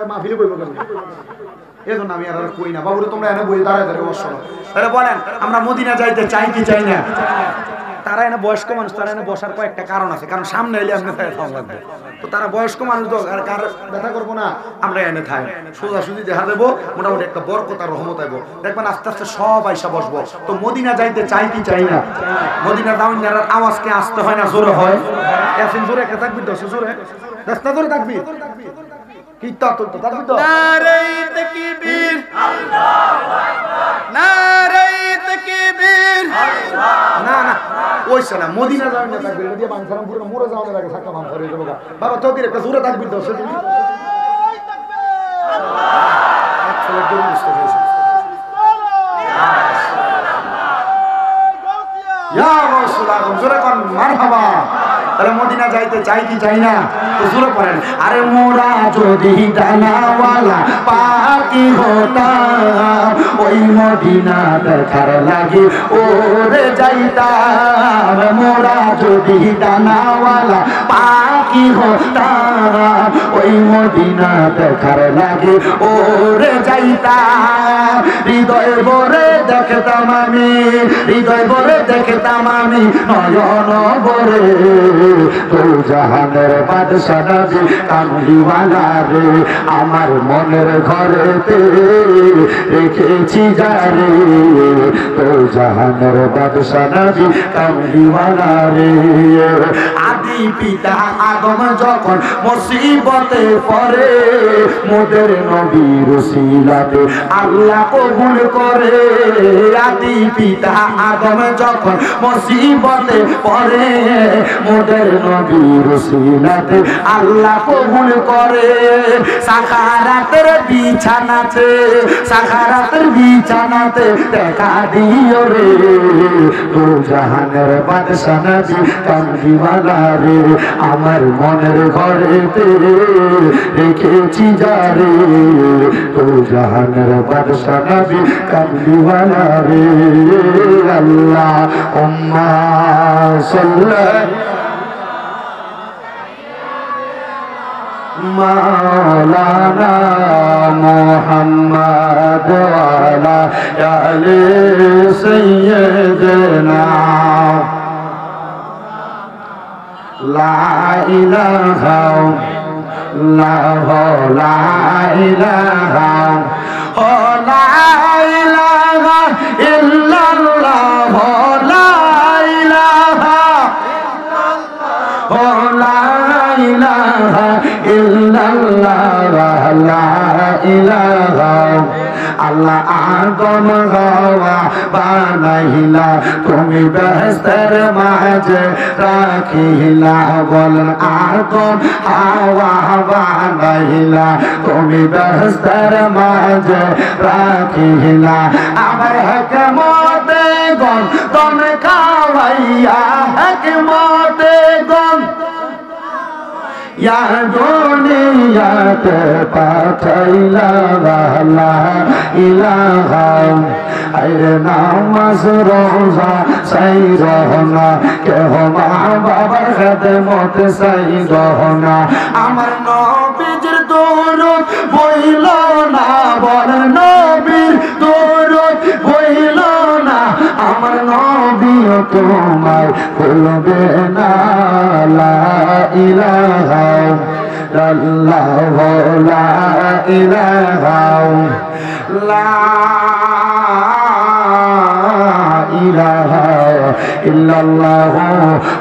মাহফিলে বইব কেন এই জন্য আমি আর কই না বাবুরে তোমরা এনে বই দাঁড়ায় দাঁড়িয়ে বসো তাহলে বলেন আমরা মদিনা যাইতে চাই কি চাই না তারা এনে বয়স্ক মানুষ তারা এনে বসার কয়েকটা কারণ আছে কারণ সামনে এলে আপনি থাকা লাগবে তো তারা বয়স্ক মানুষ তো আর কার দেখা করবো না আমরা এনে থাই সোজাসুজি দেখা দেবো মোটামুটি একটা বরকত আর রহমত আইব দেখবেন আস্তে আস্তে সব আইসা বসবো তো মদিনা যাইতে চাই কি চাই না মদিনার দাউনের আওয়াজকে আসতে হয় না জোরে হয় এখন জোরে একটা থাকবি দশ জোরে রাস্তা জোরে থাকবি কি তা তো থাকবি তো নারে তাকবীর আল্লাহু আকবার নারে তাকবীর না না ওইসা না মদিনা যাওয়ার না থাকবে এটা দিয়ে বাংলাদেশের পুরো মুরে যাওয়ার আগে সাক্কা ভাঙ করে দেবো বাবা তোদের একটা জোরে থাকবি দশ তুমি তাহলে মদিনা যাইতে চাই কি চাই না তো জোরে পড়েন আরে মোরা যদি ডানাওয়ালা পাখি হতাম ওই মদিনা দেখার লাগে ওরে যাইতাম মোরা যদি ডানাওয়ালা পাখি হতাম ওই মদিনা দেখার লাগে ওরে যাইতাম হৃদয় ভরে দেখতাম আমি হৃদয় ভরে দেখতাম আমি নয়ন ভরে তো জাহানের বাদশা নবী কামলিওয়ালা রে আমার মনের ঘরেতে রেখেছি যারে তো জাহানের বাদশা নবী কামলিওয়ালা রে আদি পিতা আদম যখন মুসিবতে পড়ে মোদের নবীর উসিলাতে আল্লাহ কবুল করে আদি পিতা আদম যখন মুসিবতে পড়ে মোদের নবীর উসিলাতে আল্লাহ কবুল করে সাখারাতের বিছানাতে দেখা দিও রে তো জাহানের বাদশা নবী কামলিওয়ালা রে আমার মনের ঘরেতে রেখেছি যারে তো জাহানের বাদশা নবী কামলিওয়ালা রে আল্লাহ উম্মা সাল্লাল্লাহু মাওলানা মুহাম্মদ ওয়ালা আলি সাইয়্যিদিনা লা ইলাহা ইল্লাল্লাহ লা ইলাহা লা ইলাহা ইল্লাল্লাহ লা ইলাহা লা ইলাহা ইল্লাল্লাহ লা ইলাহা আল্লাহ আদম হাওয়া বানাইলা তুমি বেহেশতের মাঝে রাখিলা বলেন আদম হাওয়া বানাইলা তুমি বেহেশতের মাঝে রাখিলা আমার হিকমতে গন তন খাওয়াইয়া হিকমতে গন ইয়া দুনিয়াতে পাঠাইলা লা ইলাহা আইরে নামাজ রোজা সাই রহনা কেহ মা বাবার খেদমত সাই রহনা আমার নবীর দরুদ বইল না বল নবীর দরুদ বইল না আমার নবীও তোমায় ভুলবে না লা ইলাহা ইল্লাল্লাহ লা ইলাহা লা ইলাহা ইল্লাল্লাহ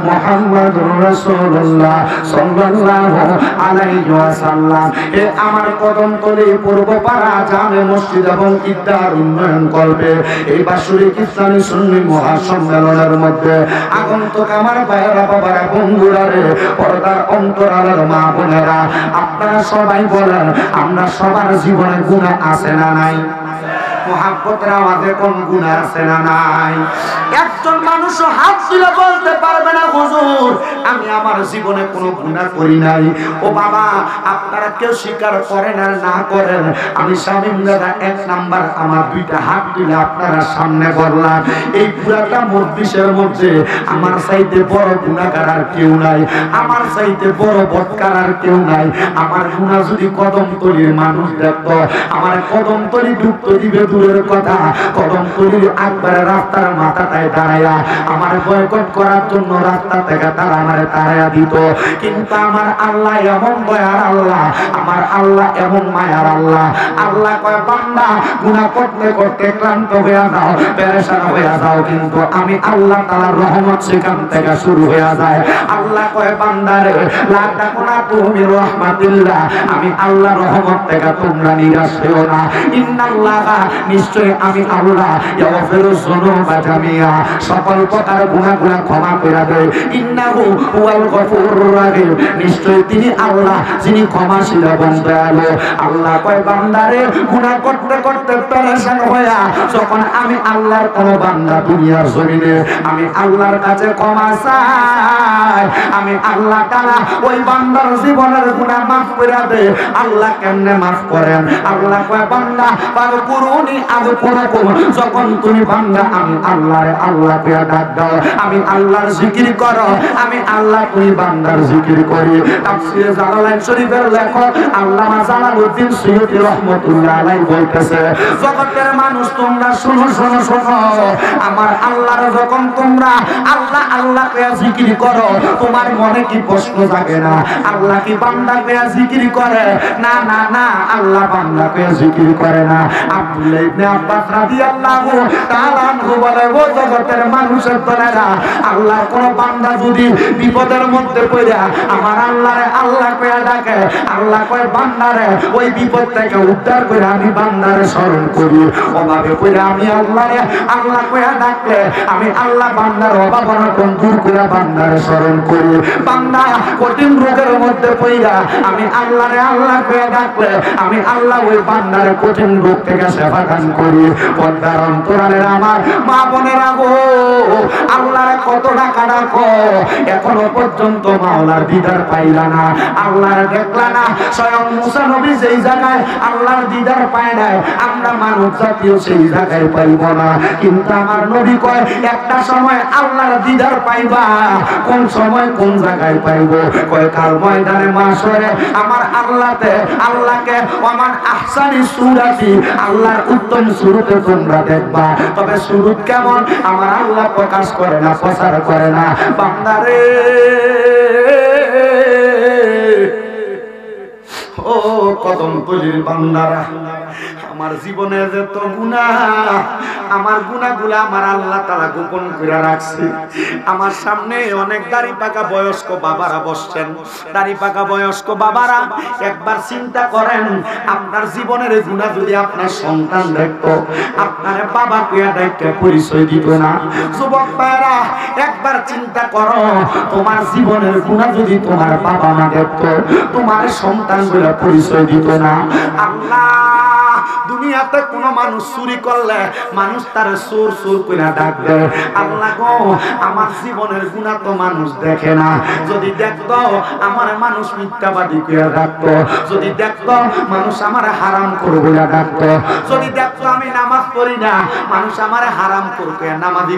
মুহাম্মাদুর রাসূলুল্লাহ সাল্লাল্লাহু আলাইহি ওয়াসাল্লাম এ আমার কদম তলে পূর্বপাড়া জামে মসজিদ এবং ঈদগাহ উন্নয়ন করবে এই বাৎসরিক ইসলামী সুন্নি মহাসম্মেলনের মধ্যে আগন্তুক আমার ভাইয়েরা বাবারা বন্ধুরা রে পর্দার অন্তরালের মা বোনেরা আপনারা সবাই বলেন আমরা সবার জীবনে গুনাহ আছে না নাই মুহাব্বতের আওয়াজে কোন গুনাহ আছে না নাই? একজন মানুষ হাত তুলে বলতে পারবে না হুজুর আমি আমার জীবনে কোনো গুনাহ করি নাই। ও বাবা, আপনারা কেউ স্বীকার করেন আর না করেন, আমি শামীম দাদা 1 নাম্বার আমার 2টা হাত তুলে আপনারা সামনে বললাম, এই পুরাটা মজলিসের মধ্যে আমার চাইতে বড় গুনাহগার আর কেউ নাই, আমার চাইতে বড় বদকার আর কেউ নাই। আমার গুনাহ যদি কদমতলির মানুষ দেখতো, আমার কদমতলি ডুবতে দিবে দূরের কথা, কদমতলির একবারে রাস্তার মাথাটায় দাঁড়ায়া আমার বয়কট করার জন্য রাস্তা থেকে তারা আমার তাড়াইয়া দিত। কিন্তু আমার আল্লাহ এমন দয়ার আল্লাহ, আমার আল্লাহ এমন মায়ার আল্লাহ। আল্লাহ কয় বান্দা গুনাহ করতে করতে ক্লান্ত হয়ে যাও, পেরেশান হয়ে যাও, কিন্তু আমি আল্লাহ তাআলার রহমত সেখান থেকে শুরু হয়ে যায়। আল্লাহ কয় বান্দারে লা তাকুনা তুমি রাহমাতিল্লাহ, আমি আল্লাহ রহমত থেকে তোমরা নিরাশ হও না। ইন্নাল্লাহা, নিশ্চয় আমি আল্লাহ ইয়াগফিরু যুনুবা জামিয়া, সকল প্রকার গুনাহগুলো ক্ষমা করে দেয়। ইন্নাহু হুয়াল গফুরুর রাহিম, নিশ্চয় তিনি আল্লাহ যিনি ক্ষমাশীল এবং দয়ালু। আল্লাহ কয় বান্দারে গুনাহ করতে করতে পেরেশান হইয়া যখন আমি আল্লাহর কোন বান্দা দুনিয়ার জমিনে আমি আল্লাহর কাছে ক্ষমা চাই, আমি আল্লাহ তাআলা ওই বান্দার জীবনের গুনাহ মাফ করে দেয়। আল্লাহ কেমনে মাফ করেন? আল্লাহ কয় বান্দা পারকুরুনি আযকুরকুম, যখন তুমি বান্দা আমি আল্লাহরে আল্লাহ কে ডাক দাও, আমি আল্লাহর জিকির করো, আমি আল্লাহ তুমি বান্দার জিকির করি। তাফসীরে জালালাইন শরীফের লেখক আল্লামা জালালউদ্দিন সুয়ুতী রাহমাতুল্লাহ আলাইহি বলতেছে, জগতের মানুষ তোমরা শুনো শুনো শুনো, আমার আল্লাহর যখন তোমরা আল্লাহ আল্লাহ কে জিকির করো, তোমার মনে কি প্রশ্ন জাগে না আল্লাহ কি বান্দা কে জিকির করে? না না না, আল্লাহ বান্দা কে জিকির করে না। আব্দুল্লাহ ইবনে আব্বাস রাদিয়াল্লাহু তাআলা আনহু বলে, ও জগতের মানুষের দলেরা, আল্লাহর কোন বান্দা যদি বিপদের মধ্যে পড়ে আমার আল্লাহরে আল্লাহ কইয়া ডাকে, আল্লাহ কয় বান্দারে ওই বিপদ থেকে উদ্ধার করে আমি বান্দারে স্মরণ করি। অভাবে পড়ে আমি আল্লাহরে আল্লাহ কইয়া ডাকলে আমি আল্লাহ বান্দার অভাব অনটন দূর করে বান্দারে স্মরণ করি। বান্দা কঠিন রোগের মধ্যে পড়া আমি আল্লাহরে আল্লাহ কইয়া ডাকলে আমি আল্লাহ ওই বান্দারে কঠিন রোগ থেকে সেবা দান করি। পর্দার অন্তরালের আমার মা বোনেরা গো, আল্লাহরে কত টাকা ডাকো, এখনো পর্যন্ত মাওলার দিদার পাইলা না, আল্লাহর দেখলা না। স্বয়ং মুসা নবী যেই জায়গায় আল্লাহর দিদার পায় নাই, আমরা মানব জাতীয় সেই জায়গায় পাইব না। কিন্তু আমার নবী কয় একটা সময় আল্লাহর দিদার পাইবা, কোন সময় কোন জায়গায় পাইব? কয় কাল ময়দানে মাশরে আমার আল্লাহকে ওমান আহসানি সূরাতি, আল্লাহর উত্তম সুরতে তোমরা দেখবা। তবে সুরত কেমন আমার আল্লাহ প্রকাশ করে না, প্রচার করে না। বান্দারে ও কদমতলির বান্দারা, আমার জীবনে যত গুনাহ, আমার গুনাহগুলো আমার আল্লাহ তাআলা গোপন করে রাখছে। আমার সামনে অনেক দাড়ি পাকা বয়স্ক বাবারা বসছেন। দাড়ি পাকা বয়স্ক বাবারা, একবার চিন্তা করেন, আপনার জীবনের গুনাহ যদি আপনার সন্তান দেখতো, আপনার বাবা কইয়া ডাইকে পরিচয় দিত না। যুবক ভাইরা, একবার চিন্তা করো, তোমার জীবনের গুনাহ যদি তোমার বাবা মা দেখতো, তোমার সন্তানগুলো পরিচয় দিত না। আল্লাহ, দুনিয়াতে কোন মানুষ চুরি করলে মানুষ তার চোর চোর করে ডাকবে। আল্লাহ গো, আমার জীবনের গুনাহ তো মানুষ দেখে না। যদি দেখতো আমার মানুষ মিথ্যাবাদী করে ডাকতো, যদি দেখতো মানুষ আমার হারাম করে বলে ডাকতো, যদি দেখতো আমি নামাজ পড়ি না মানুষ আমার হারাম করে নামাজি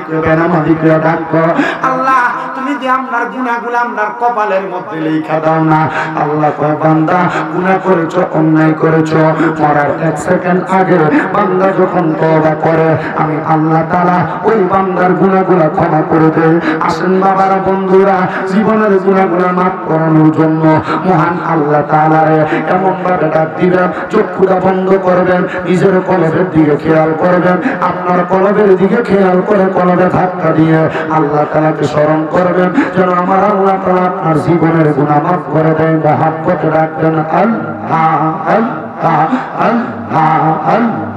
করে ডাকতো। আল্লাহ, তুমি যে আপনার গুনাহগুলো আপনার কপালের মধ্যে লেখা দাও না। আল্লাহ কয় বান্দা গুনাহ করেছো, অন্যায় করেছো, মরার 1 সেকেন্ড আগে বান্দা যখন তওবা করে আমি আল্লাহ তাআলা ওই বান্দার গুনাহগুলো ক্ষমা করে দেই। আসেন বাবারা, বন্ধুরা, জীবনের গুনাহগুলো মাফ করানোর জন্য মহান আল্লাহ তাআলারে এমন ভাবে ডাক দিবেন, চক্ষুটা বন্ধ করবেন, নিজের কলবের দিকে খেয়াল করবেন, আপনার কলবের দিকে খেয়াল করে কলবে ধাক্কা দিয়ে আল্লাহ তাআলাকে স্মরণ করবেন, যেন আমার আল্লাহ তাআলা আপনার জীবনের গুনাহ মাফ করে দেয়। মহব্বতে ডাকবেন আল্লাহ আল্লাহ আল্লাহ আল্লাহ।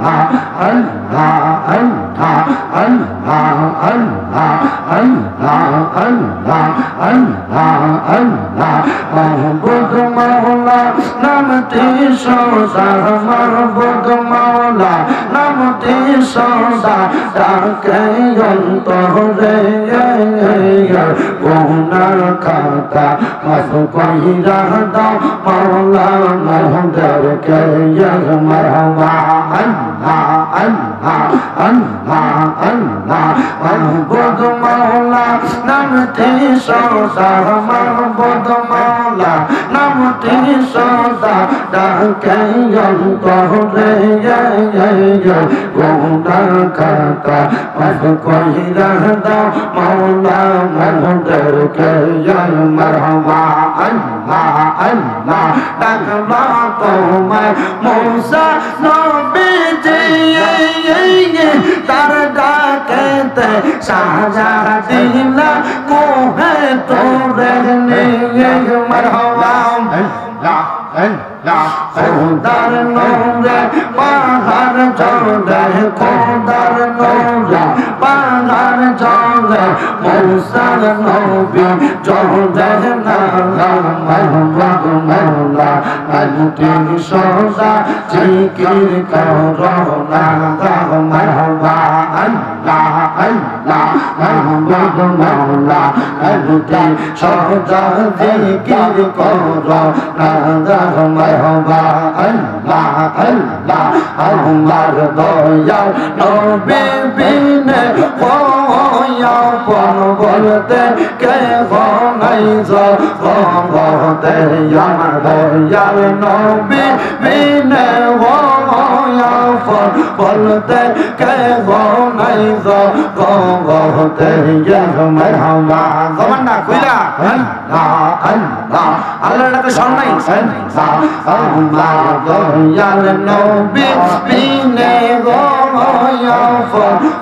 নামটি সদা মাহবুব মাওলা নামটি সদা ডাকে অন্তরে গুনার খাতা মাফ কইরা দাও মাওলা মোহদেরকে মারহাবা আল্লাহ আল্লাহ আল্লাহ আল্লাহ মাহবুব মাওলা নামটি সদা মাহবুব মাওলা নামটি সদা ডাকে অন্তরে গুনার খাতা মাফ কইরা দাও মাওলা মোহদেরকে মারহাবা আল্লাহ আল্লাহ ডাকবা তোমায় মুসা নবীজি তার ডাকেতে সাজা দিলা কোহে তোরে নিয়ে মারহাবা আল্লাহ আল্লাহ খোদার নূরে পাহাড় চলে খোদার নূরে পাহাড় চলে মুসার নবী চলে না মাহবুব মাওলা নামটি সদা জিকির করো না মারহাবা আল্লাহ আল্লাহ মাহবুব মাওলা নামটি সদা জিকির করো না মারহাবা আল্লাহ আল্লাহ আমার দয়া নবী বিনে পন বলতে কে নাই জগতে আমার দয়াল নবী বিনে পন বলতে কে নাই জগতে মারহাবা জবান না কইরা আল্লাহ আল্লাহ আল্লাহকে শোনাই আমার দয়াল নবী বিনে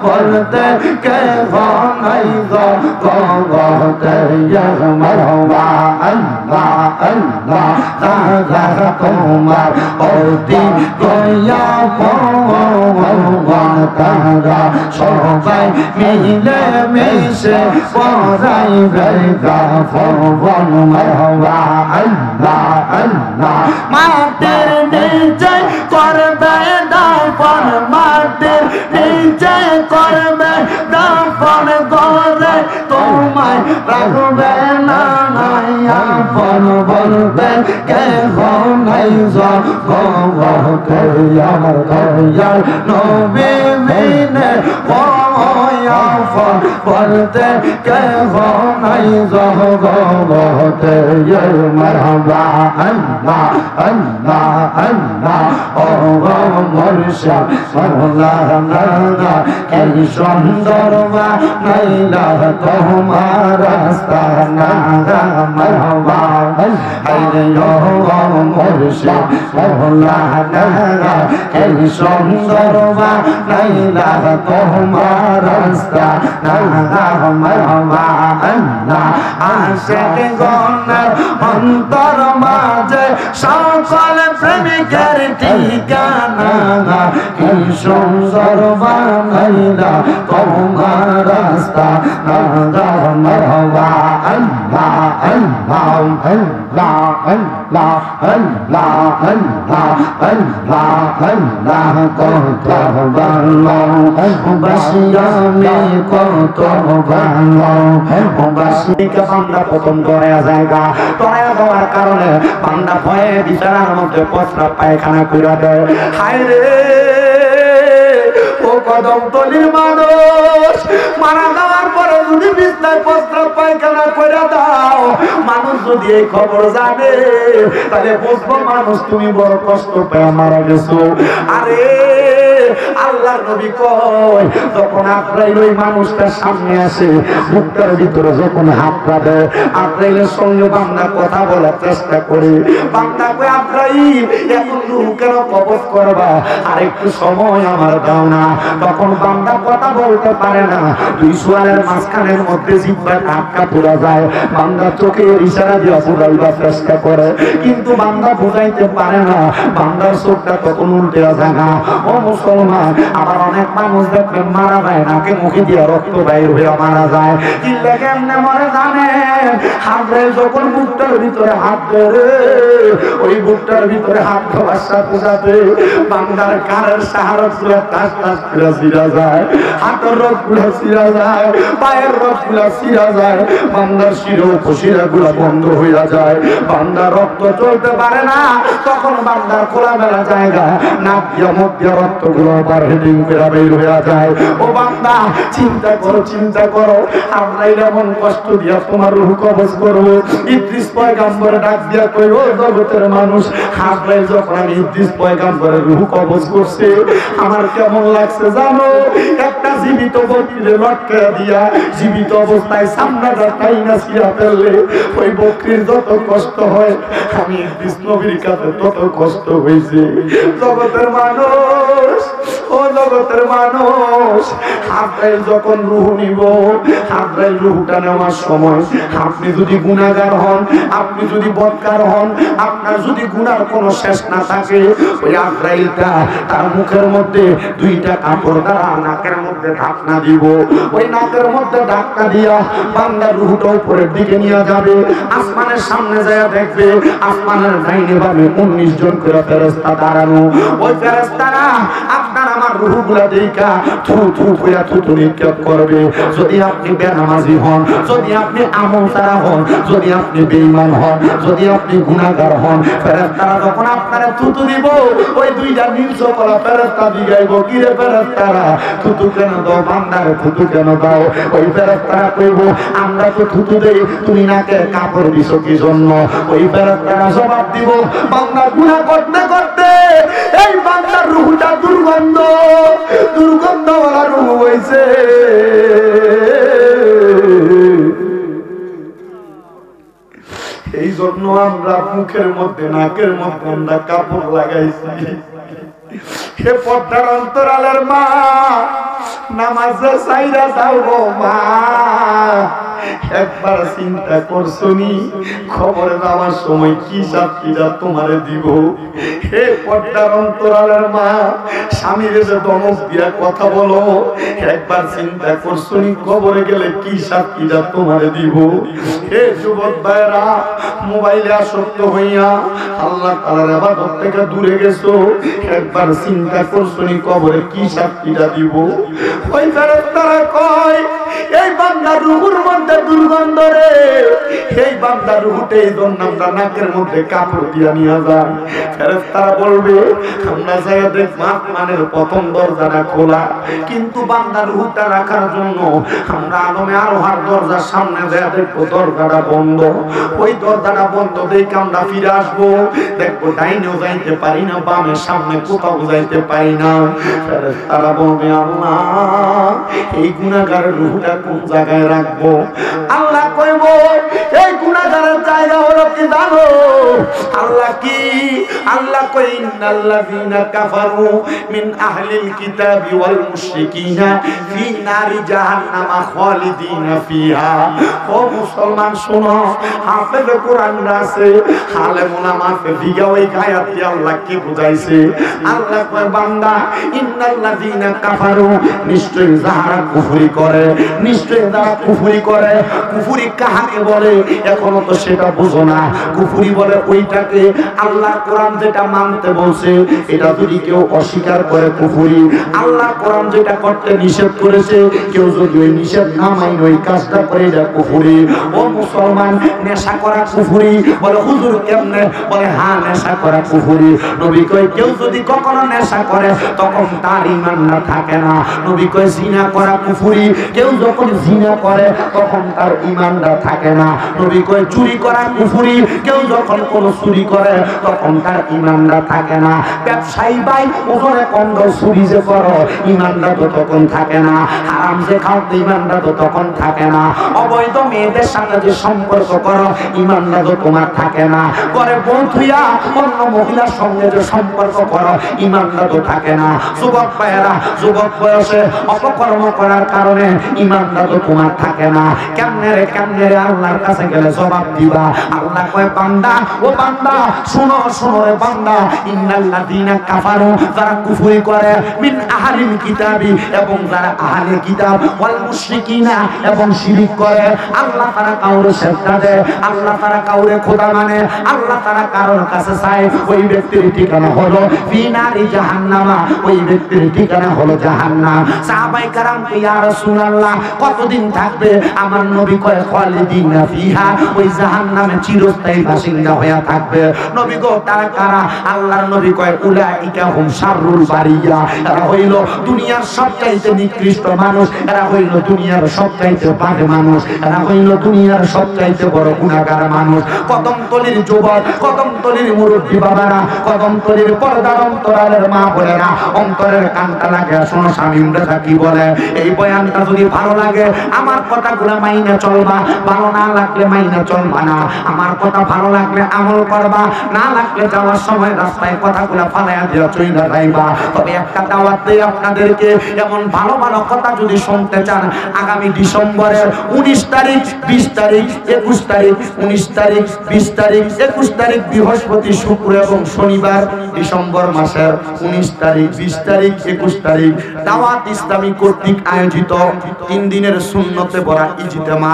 বলতে কে নাই জগতে মারহাবা আল্লাহ আল্লাহ তাআলা তোমার অতি দয়া ভগবান তারা সবাই মিলে মিশে পড়াইবে গাফরবন মারহাবা আল্লাহ আল্লাহ মাটির নিচে করবে দাফন মাটির নিচে করবে দাফন করে তোমায় রাখবে না আপন বলতে কে নাই জগতে আমার দয়াল নবী বিনে বলতে কে নাই জগতে মারহাবা আল্লাহ আল্লাহ আল্লাহ ও মুর্শিদ মাওলানা কি সুন্দর বানাইলা তোমার রাস্তা না মারহাবা আইরে ও মুর্শিদ মাওলানা কি সুন্দর বানাইলা তোমার রাস্তা না মারহাবা আল্লাহ আশিক গণের অন্তর মাঝে সকল প্রেমিকের ঠিকানা কি সুন্দর বানাইলা তোমার রাস্তা না মারহাবা আল্লাহ আল্লাহ আল্লাহ আল্লাহ আল্লাহ আল্লাহ আল্লাহ আল্লাহ কত ভালো বাসিয়ামি কত ভালো বাসিকে বান্দা প্রথম দয়া জায়গা দয়া দেওয়ার কারণে বান্দা ভয়ে বিছানার মধ্যে প্রস্রাব পায়খানা করে দেয় হায় রে ও কদম তলির মানুষ মারা যাওয়ার পরে যদি বিছানায় প্রস্রাব পায়খানা করে দাও মানুষ যদি এই খবর জানে তাহলে বুঝবো মানুষ তুমি বড় কষ্ট পেয়ে মারা গেছো আরে আল্লাহর নবী কয় যখন আফরাইল ওই মানুষটার সামনে আসে মুখটার ভিতরে যখন হাতটা দেয় আফরাইলের সঙ্গে বান্দা কথা বলার চেষ্টা করে বান্দা কয় আফরাইল এখন রূহ কেন কবজ করবা আর একটু সময় আমার দাও না তখন বান্দা কথা বলতে পারে না দুই সোয়ালের মাঝখানের মধ্যে জিহ্বার আটকা পড়ে যায় বান্দা চোখের ইশারা দিয়ে ফুরাইবার চেষ্টা করে কিন্তু বান্দা বুঝাইতে পারে না বান্দার চোখটা তখন উল্টে যায় না ও মুসলমান মুসলমান। আবার অনেক মানুষ দেখবেন মারা যায় নাকে মুখে দিয়ে রক্ত বাইর হয়ে মারা যায়। কিল্লে কেমনে মরে জানেন? হাতে যখন বুকটার ভিতরে হাত ধরে, ওই বুকটার ভিতরে হাত দেওয়ার সাথে সাথে বান্দার কানের সাহারা পুরা টাস টাস করে ছিঁড়া যায়, হাতের রোগ গুলা ছিঁড়া যায়, পায়ের রোগ গুলা ছিঁড়া যায়, বান্দার শির উপশিরা গুলা বন্ধ হইয়া যায়, বান্দার রক্ত চলতে পারে না। তখন বান্দার খোলামেলা জায়গা নাক দিয়া মুখ দিয়া রক্ত গুলো আবার হেডিং করে বের হইয়া যায়। ও বান্দা চিন্তা করো, চিন্তা করো, আমরা এমন কষ্ট দিয়া তোমার রূহ কবজ করবো। ইদ্রিস পয়গাম্বর ডাক দিয়া কই, ও জগতের মানুষ, হাজরাইল যখন আমি ইদ্রিস পয়গাম্বরের রূহ কবজ করছে আমার কেমন লাগছে জানো? একটা জীবিত বকরিরে লটকায়া দিয়া জীবিত অবস্থায় সামনাটা টাইনা ছিঁড়া ফেললে ওই বকরির যত কষ্ট হয় আমি ইদ্রিস নবীর কাছে তত কষ্ট হয়েছে। জগতের মানুষ, ও জগতের মানুষ, হাজরাইল যখন রূহ নিব, হাজরাইল রূহটা নেওয়ার সময় আপনি যদি গুনাহগার হন, আপনি যদি বদকার হন, আপনার যদি গুনার কোনো শেষ না থাকে, ওই আজরাইলটা তার মুখের মধ্যে দুইটা কাপড় দ্বারা নাকের মধ্যে ঢাকনা দিব। ওই নাকের মধ্যে ঢাকনা দিয়া বান্দার রূহটা উপরের দিকে নিয়ে যাবে। আসমানের সামনে যায় দেখবে আসমানের ডাইনে বামে 19 জন করে ফেরেশতা দাঁড়ানো। ওই ফেরেশতারা আপনার আমার রূহগুলা দেখা থু থু করে থুতু নিক্ষেপ করবে। যদি আপনি বেনামাজি হন, যদি আপনি আমল ছাড়া হন, যদি আপনি বেঈমান হন, যদি আপনি গুনাহগার হন, ফেরেশতারা যখন আপনারা থুতু দিব, ওই দুইটা নীলস করা ফেরেশতা জিগাইব, কি রে ফেরেশতারা থুতু কেন দাও, বান্দারে থুতু কেন দাও? ওই ফেরেশতারা কইব, আমরা তো থুতু দেই, তুমি নাকে কাপড় দিছো কি জন্য? ওই ফেরেশতারা জবাব দিব, বান্দা গুনাহ করতে করতে এই বান্দার রূহটা দুর্গন্ধ, দুর্গন্ধওয়ালা রূহ হইছে। এই জন্য আমরা মুখের মধ্যে নাকের মধ্যে আমরা কাপড় লাগাইছি। হে পর্দার অন্তরালের মা, নামাজে সাইরা দাও গো মা, একবার চিন্তা করছনি খবরে যাওয়ার সময় কি সাক্ষীরা তোমারে দিব? হে পর্দার অন্তরালের মা, স্বামীর যে দমক দিয়া কথা বলো, একবার চিন্তা করছনি খবরে গেলে কি সাক্ষীরা তোমারে দিব? হে যুবক ভাইরা, মোবাইলে আসক্ত হইয়া আল্লাহ তাআলার ইবাদত থেকে দূরে গেছো, একবার চিন্তা করছনি কবরে কি সাক্ষীরা দিব? ওই ফেরেশতারা কয়, এই বান্দার রূহের মধ্যে দুর্গন্ধ রে, এই বান্দার রূহটা এই জন্য আমরা নাকের মধ্যে কাপড় দিয়া নিয়ে যাই। ফেরেশতারা বলবে, আমরা যাই দেখব আসমানের প্রথম দরজাটা খোলা, কিন্তু বান্দার রূহটা রাখার জন্য আমরা আলমে আরোহার দরজার সামনে যাই দেখবো দরজাটা বন্ধ। ওই দরজাটা বন্ধ দেখে আমরা ফিরে আসবো, দেখবো ডাইনেও যাইতে পারি না, বামের সামনে কোথাও যাইতে পারি না। ফেরেশতারা বলবে, আল্লাহ এই গুনাহগারের রূহটা কোন জায়গায় রাখবো? আল্লাহ কইব, এই গুনাহগারের জায়গা হলো কি জানো? আল্লাহ কি? আল্লাহ কই, ইন্নাল্লাযীনা কাফারু মিন আহলিল কিতাবি ওয়াল মুশরিকিনা ফি নারি জাহান্নামা খালিদিনা ফিহা। ও মুসলমান শোনো, হাফেজ কোরআন আছে, আলেম উলামা ফিগা ওই আয়াতে আল্লাহ কি বুঝাইছে? আল্লাহ কয়, বান্দা ইন্নাল্লাযীনা কাফারু, নিশ্চয়ই যারা কুফরি করে, নিশ্চয়ই যারা কুফরি করে। কুফরি কাহাকে বলে এখনো তো সেটা বুঝো না। কুফরি বলে ওইটাকে আল্লাহ কোরআন যেটা মানতে বলছে এটা যদি কেউ অস্বীকার করে কুফরি। আল্লাহ কোরআন যেটা করতে নিষেধ করেছে কেউ যদি ওই নিষেধ না মানে ওই কাজটা করে এটা কুফরি। ও মুসলমান, নেশা করা কুফরি? বলে হুজুর কেমনে? বলে হ্যাঁ, নেশা করা কুফরি। নবী কয়, কেউ যদি কখনো নেশা করে তখন তার ঈমান না থাকে না। নবী কয়, জিনা করা কুফরি? কেউ যখন জিনা করে তখন তার ঈমানটা থাকে না। নবী কয়, চুরি করা কুফরি? কেউ যখন কোনো চুরি করে তখন তার ঈমানটা থাকে না। ব্যবসায়ী ভাই, ওজনে কম দাও, চুরি যে করো ঈমানটা তো তখন থাকে না। হারাম যে খাও ঈমানটা তো তখন থাকে না। অবৈধ মেয়েদের সাথে যে সম্পর্ক করো ঈমানটা তো তোমার থাকে না। করে বন্ধুয়া অন্য মহিলার সঙ্গে যে সম্পর্ক করো ঈমানটা তো থাকে না। যুবক ভাইয়েরা, যুবক বয়সে অপকর্ম করার কারণে ঈমানটা তো তোমার থাকে না। কেমনে রে আল্লাহর কাছে গেলে জবাব দিবা? আল্লাহ কয় বান্দা, ও বান্দা শোনো রে বান্দা, ইন্নাল্লাযীনা কাফারু, যারা কুফরি করে, মিন আহলিল কিতাবি, এবং যারা আহলে কিতাব, ওয়াল মুশরিকিনা, এবং শিরক করে, আল্লাহ তারা কাউরে সেজদা দেয়, আল্লাহ তারা কাউরে খোদা মানে, আল্লাহ তারা কারোর কাছে চায়, ওই ব্যক্তির ঠিকানা হলো ফি নারি জাহান্নামা, ওই ব্যক্তির ঠিকানা হলো জাহান্নাম। সাহাবায়ে কেরাম কে ইয়া রাসূলুল্লাহ কতদিন থাকবে? আমার নবী কয় খালিদিনা ফিহা, ওই জাহান্নামে চিরস্থায়ী বাসিন্দা হয়ে থাকবে। নবী গো তারা কারা? আল্লাহর নবী কয় উলাইকা হুম শাররুল বারিয়া, এরা হইল দুনিয়ার সবচাইতে নিকৃষ্ট মানুষ, এরা হইল দুনিয়ার সবচাইতে বাজে মানুষ, এরা হইল দুনিয়ার সবচাইতে বড় গুনাহগার মানুষ। কদমতলির যুবক, কদমতলির মুরব্বী বাবারা, কদমতলির পর্দার অন্তরালের মা বোনেরা, অন্তরের কানটা লাগে শোনো শামীম রেজা কি বলে। এই বয়ানটা যদি ভালো লাগে আমার কথাগুলো মাইনে চলবা, ভালো না লাগলে মাইনে চলবা না। আমার কথা ভালো লাগলে আমল করবা, না লাগলে যাওয়ার সময় রাস্তায় কথাগুলো ফালাইয়া দিয়ে চইলা যাইবা। তবে একটা দাওয়াত দেই আপনাদেরকে, এমন ভালো ভালো কথা যদি শুনতে চান, আগামী ডিসেম্বরের 19 তারিখ, 20 তারিখ, 21 তারিখ, 19 তারিখ, 20 তারিখ, 21 তারিখ বৃহস্পতি, শুক্র এবং শনিবার, ডিসেম্বর মাসের 19 তারিখ, 20 তারিখ, 21 তারিখ দাওয়াত ইসলামী কর্তৃক আয়োজিত 3 দিনের সুন্নতে ভরা ইজতেমা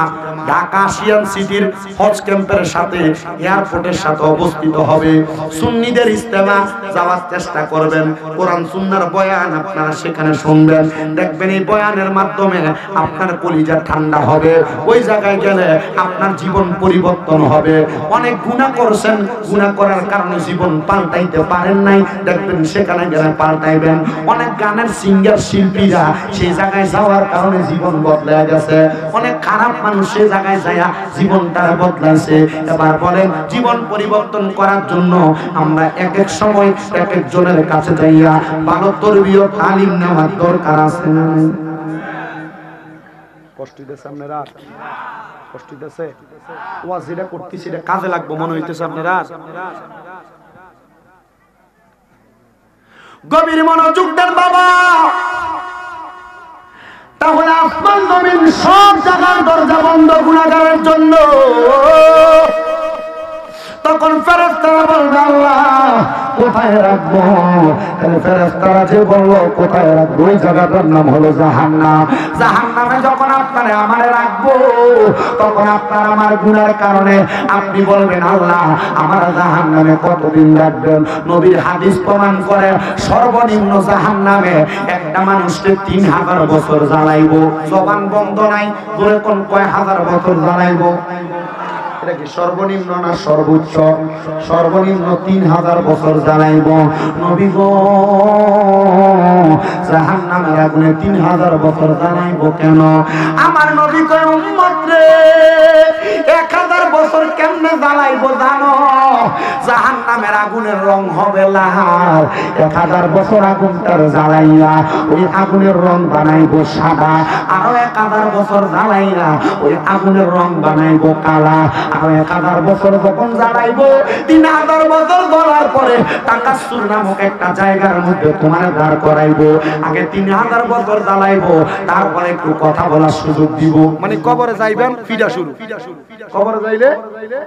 ঢাকা আসিয়ান সিটির হজ ক্যাম্পের সাথে এয়ারপোর্টের সাথে অবস্থিত হবে। সুন্নিদের ইজতেমা যাওয়ার চেষ্টা করবেন, কোরআন সুন্নাহর বয়ান আপনারা সেখানে শুনবেন, দেখবেন এই বয়ানের মাধ্যমে আপনার কলিজা ঠান্ডা হবে। ওই জায়গায় গেলে আপনার জীবন পরিবর্তন হবে। অনেক গুনাহ করছেন, গুনাহ করার কারণে জীবন পাল্টাইতে পারেন নাই, দেখবেন সেখানে গেলে পাল্টাইবেন। অনেক গানের সিঙ্গার শিল্পীরা সেই জায়গায় যাওয়ার কারণে জীবন বদলে গেছে। অনেক খারাপ মানুষ সেই জায়গায় যায়া জীবনটা বদলাইছে। এবার বলেন জীবন পরিবর্তন করার জন্য আমরা এক এক সময় এক একজনের কাছে যাইয়া ভালো তরবিয়ত তালিম নেওয়ার দরকার আছে না? কষ্ট দিতেছে আপনারা, কষ্ট দিতেছে ওয়াজ যেটা করতেছি এটা কাজে লাগবে মনে হইতেছে আপনারা। গভীর মনোযোগ দেন বাবা, তাহলে আসমান জমিন সব জায়গার দরজা বন্ধ গুনাহগারের জন্য। তখন ফেরেশতারা বলবে আল্লাহ কোথায় রাখবো? ফেরেশতারা যে বললো কোথায় রাখবো, ওই জায়গাটার নাম হলো জাহান্নাম। জাহান্নামে যখন আপনারা আমারে রাখবো, তখন আপনার আমার গুনার কারণে আপনি বলবেন আল্লাহ আমার জাহান্নামে কতদিন রাখবেন? নবীর হাদিস প্রমাণ করে সর্বনিম্ন জাহান্নামে একটা মানুষকে 3000 বছর জ্বালাইবো। জবান বন্ধ নাই, ধরে কোন কয় হাজার বছর জ্বালাইবো? এটা কি সর্বনিম্ন না সর্বোচ্চ? সর্বনিম্ন 3000 বছর জ্বালাইব। নবী গো জাহান্নামের আগুনে 3000 বছর জ্বালাইব কেন? আমার নবী কয় উম্মত রে 1000 বছর কেমনে জ্বালাইব জানো? জাহান্নামের আগুনের রং হবে লাল। 1000 বছর আগুনটার জ্বালাইয়া ওই আগুনের রং বানাইব সাদা। আরো 1000 বছর জ্বালাইয়া ওই আগুনের রং বানাইব কালা। আরো 1000 বছর যখন জ্বালাইবো, 3000 বছর জ্বলার পরে তাকাসসুর নামক একটা জায়গার মধ্যে তোমার দাঁড় করাইবো। আগে 3000 বছর জ্বালাইবো, তারপরে একটু কথা বলার সুযোগ দিব। মানে কবরে যাইবেন ফিডা শুরু, কবরে যাইলে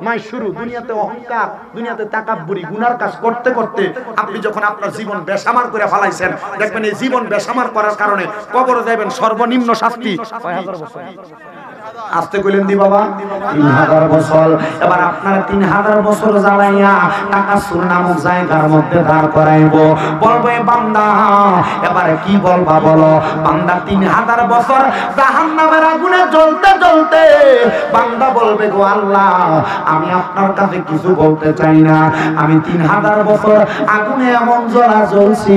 মাই শুরু। দুনিয়াতে অহংকার, দুনিয়াতে তাকাব্বুরি, গুনার কাজ করতে করতে আপনি যখন আপনার জীবন বেসামার করে ফেলাইছেন, দেখবেন এই জীবন বেসামার করার কারণে কবরে যাইবেন সর্বনিম্ন শাস্তি 6000 বছর। আসতে কইলেন দি বাবা 3000 বছর। এবার আপনারা 3000 বছর জ্বালাইয়া তাকাসসুর নামক জায়গার মধ্যে দাঁড় করাইবো। বলবে বান্দা এবারে কি বলবা বলো? বান্দা 3000 বছর জাহান্নামের আগুনে জ্বলতে জ্বলতে বান্দা বলবে গো আল্লাহ আমি আপনার কাছে কিছু বলতে চাই না, আমি 3000 বছর আগুনে এমন জ্বলা জ্বলছি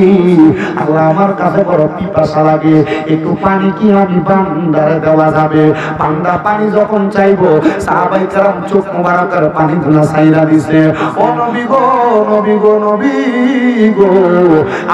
আল্লাহ আমার কাছে বড় পিপাসা লাগে, একটু পানি কি আমি বান্দারে দেওয়া যাবে? বান্দা বান্দা পানি যখন চাইবো সাহাবায়ে কেরাম চোখ মোবারকের পানি গুলা ছাইরা দিছে। ও নবী গো নবী গো নবী গো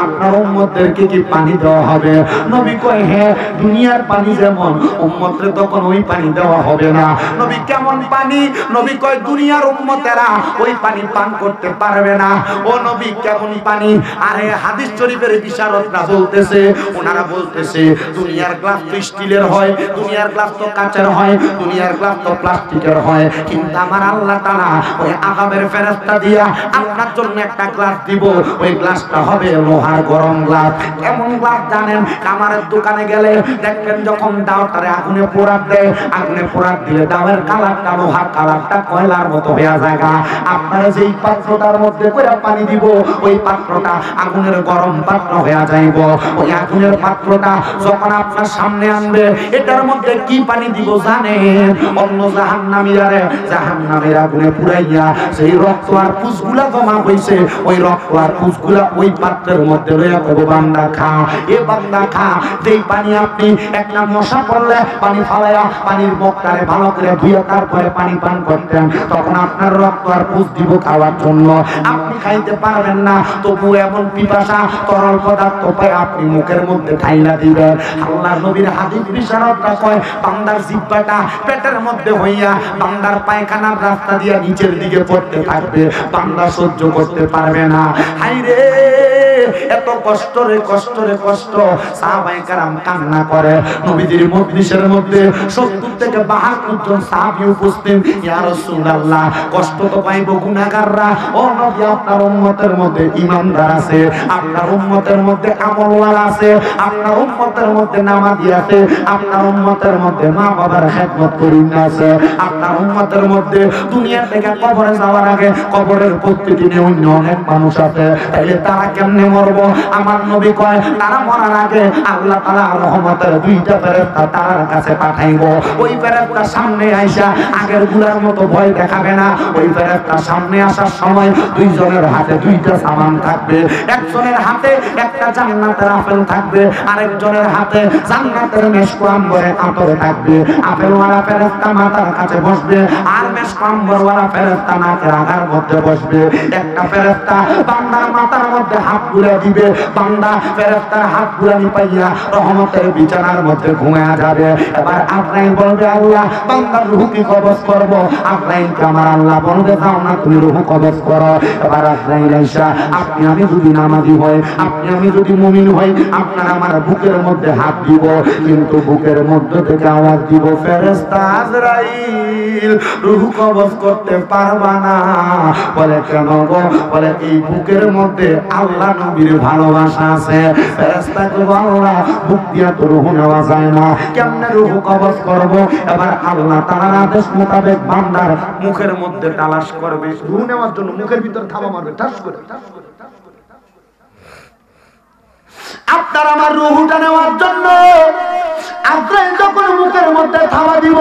আপনার উম্মতদেরকে কি পানি দেওয়া হবে? নবী কয় হ্যাঁ, দুনিয়ার পানি যেমন উম্মতরে তখন ওই পানি দেওয়া হবে না। নবী কেমন পানি? নবী কয় দুনিয়ার উম্মতেরা ওই পানি পান করতে পারবে না। ও নবী কেমন পানি? আরে হাদিস শরীফের বিশারদরা বলতেছে, ওনারা বলতেছে দুনিয়ার গ্লাস তো স্টিলের হয়, দুনিয়ার গ্লাস তো কাঁচের হয়, দুনিয়ার গ্লাস তো প্লাস্টিকের হয়, কিন্তু আমার আল্লাহ তাআলা ওই আযাবের ফেরেশতা দিয়া আপনার জন্য একটা গ্লাস দিব, ওই গ্লাসটা হবে লোহার গরম গ্লাস। কেমন গ্লাস জানেন? কামারের দোকানে গেলে দেখবেন যখন দাওটারে আগুনে পোড়াত দেয়, আগুনে পোড়াত দিলে দাওয়ের কালারটা লোহার কালারটা কয়লার মতো হয়ে যায়। আপনারা যেই পাত্রটার মধ্যে করে পানি দিব, ওই পাত্রটা আগুনের গরম পাত্র হয়ে যাইব। ওই আগুনের পাত্রটা যখন আপনার সামনে আনবে, এটার মধ্যে কি পানি দিব জানেন? অন্য জাহান্নামীরারে জাহান্নামের আগুনে পুড়াইয়া সেই রক্ত আর পুষগুলা জমা হইছে, ওই রক্ত আর পুষগুলা ওই পাত্রের মধ্যে লইয়া কব বান্দা খা, এ বান্দা খা। যেই পানি আপনি একটা মশা পড়লে পানি ফালাইয়া পানির মুখটারে ভালো করে ধুয়ে তারপরে পানি পান করতেন, তখন আপনার রক্ত আর পুষ দিব খাওয়ার জন্য। আপনি খাইতে পারবেন না, তবু এমন পিপাসা তরল পদার্থ পায় আপনি মুখের মধ্যে ঠাইলা দিবেন। আল্লাহর নবীর হাদিস বিশারদটা কয় বান্দার জিহ্বাটা পেটের মধ্যে হইয়া বান্দার পায়খানার রাস্তা দিয়ে নিচের দিকে পড়তে থাকবে, বান্দা সহ্য করতে পারবে না। হায়রে এত কষ্ট রে কষ্ট রে কষ্ট। সাহাবায়ে কেরাম কান্না করে। নবীজির মজলিসের মধ্যে 70 থেকে 72 জন সাহাবী উপস্থিত। ইয়া রাসূলুল্লাহ কষ্ট তো পাইব গুনাহগাররা। ও নবী আপনার উম্মতের মধ্যে ঈমানদার আছে, আপনার উম্মতের মধ্যে আমলওয়ালা আছে, আপনার উম্মতের মধ্যে নামাজি আছে, আপনার উম্মতের মধ্যে মা বাবার খেদমত করিন আছে, আপনার উম্মতের মধ্যে দুনিয়া থেকে কবরে যাওয়ার আগে কবরের প্রস্তুতি অন্য অনেক মানুষ আছে। তাইলে তারা কেমনে মরব? আমার নবী কয় তারা মরার আগে আল্লাহ তাআলা রহমতের দুইটা ফেরেশতা তার কাছে পাঠাইবো। ওই ফেরেশতা সামনে আইসা আগের গুলার মতো ভয় দেখাবে না। ওই ফেরেশতা সামনে আসার সময় দুইজনের হাতে দুইটা সামান থাকবে, একজনের হাতে একটা জান্নাতের আপেল থাকবে, আরেকজনের হাতে জান্নাতের মেশকো আম্বরের আতর থাকবে। আপেলওয়ালা ফেরেশতা মাথার কাছে বসবে, আর মেশকো আম্বরওয়ালা ফেরেশতা নাকের আগার মধ্যে বসবে। একটা ফেরেশতা বান্দার মাথার মধ্যে হাত ঘুরে দিবে, বান্দা ফেরেশতার হাত ঘুরানি পাইয়া রহমতের বিছানার মধ্যে ঘুমিয়ে যাবে। এবার আজরাইল বলবে আল্লাহ বান্দার রূহ কি কবজ করব? আজরাইলকে আমার আল্লাহ বলবে যাও না তুমি রূহ কবজ করো। এবার আজরাইল আইসা আপনি আমি যদি নামাজি হই, আপনি আমি যদি মুমিন হই, আপনার আমার বুকের মধ্যে হাত দিব, কিন্তু বুকের মধ্যে থেকে আওয়াজ দিব ফেরেশতা আজরাইল রূহ কবজ করতে পারবা না। বলে কেন গো? বলে এই বুকের মধ্যে আল্লাহ নবীর ভালোবাসা আছে। ফেরেশতা কইবো আল্লাহ বুক দিয়া তো রূহ নেওয়া যায় না, কেমনে রূহ কবজ করব? এবার আল্লাহ তাআলার আদেশ মোতাবেক বান্দার মুখের মধ্যে তালাশ করবে, রূহ নেওয়ার জন্য মুখের ভিতর থাবা মারবে ঠাস করে। আপনার আমার রূহটা নেওয়ার জন্য আজরাইল যখন মুখের মধ্যে থাবা দিব,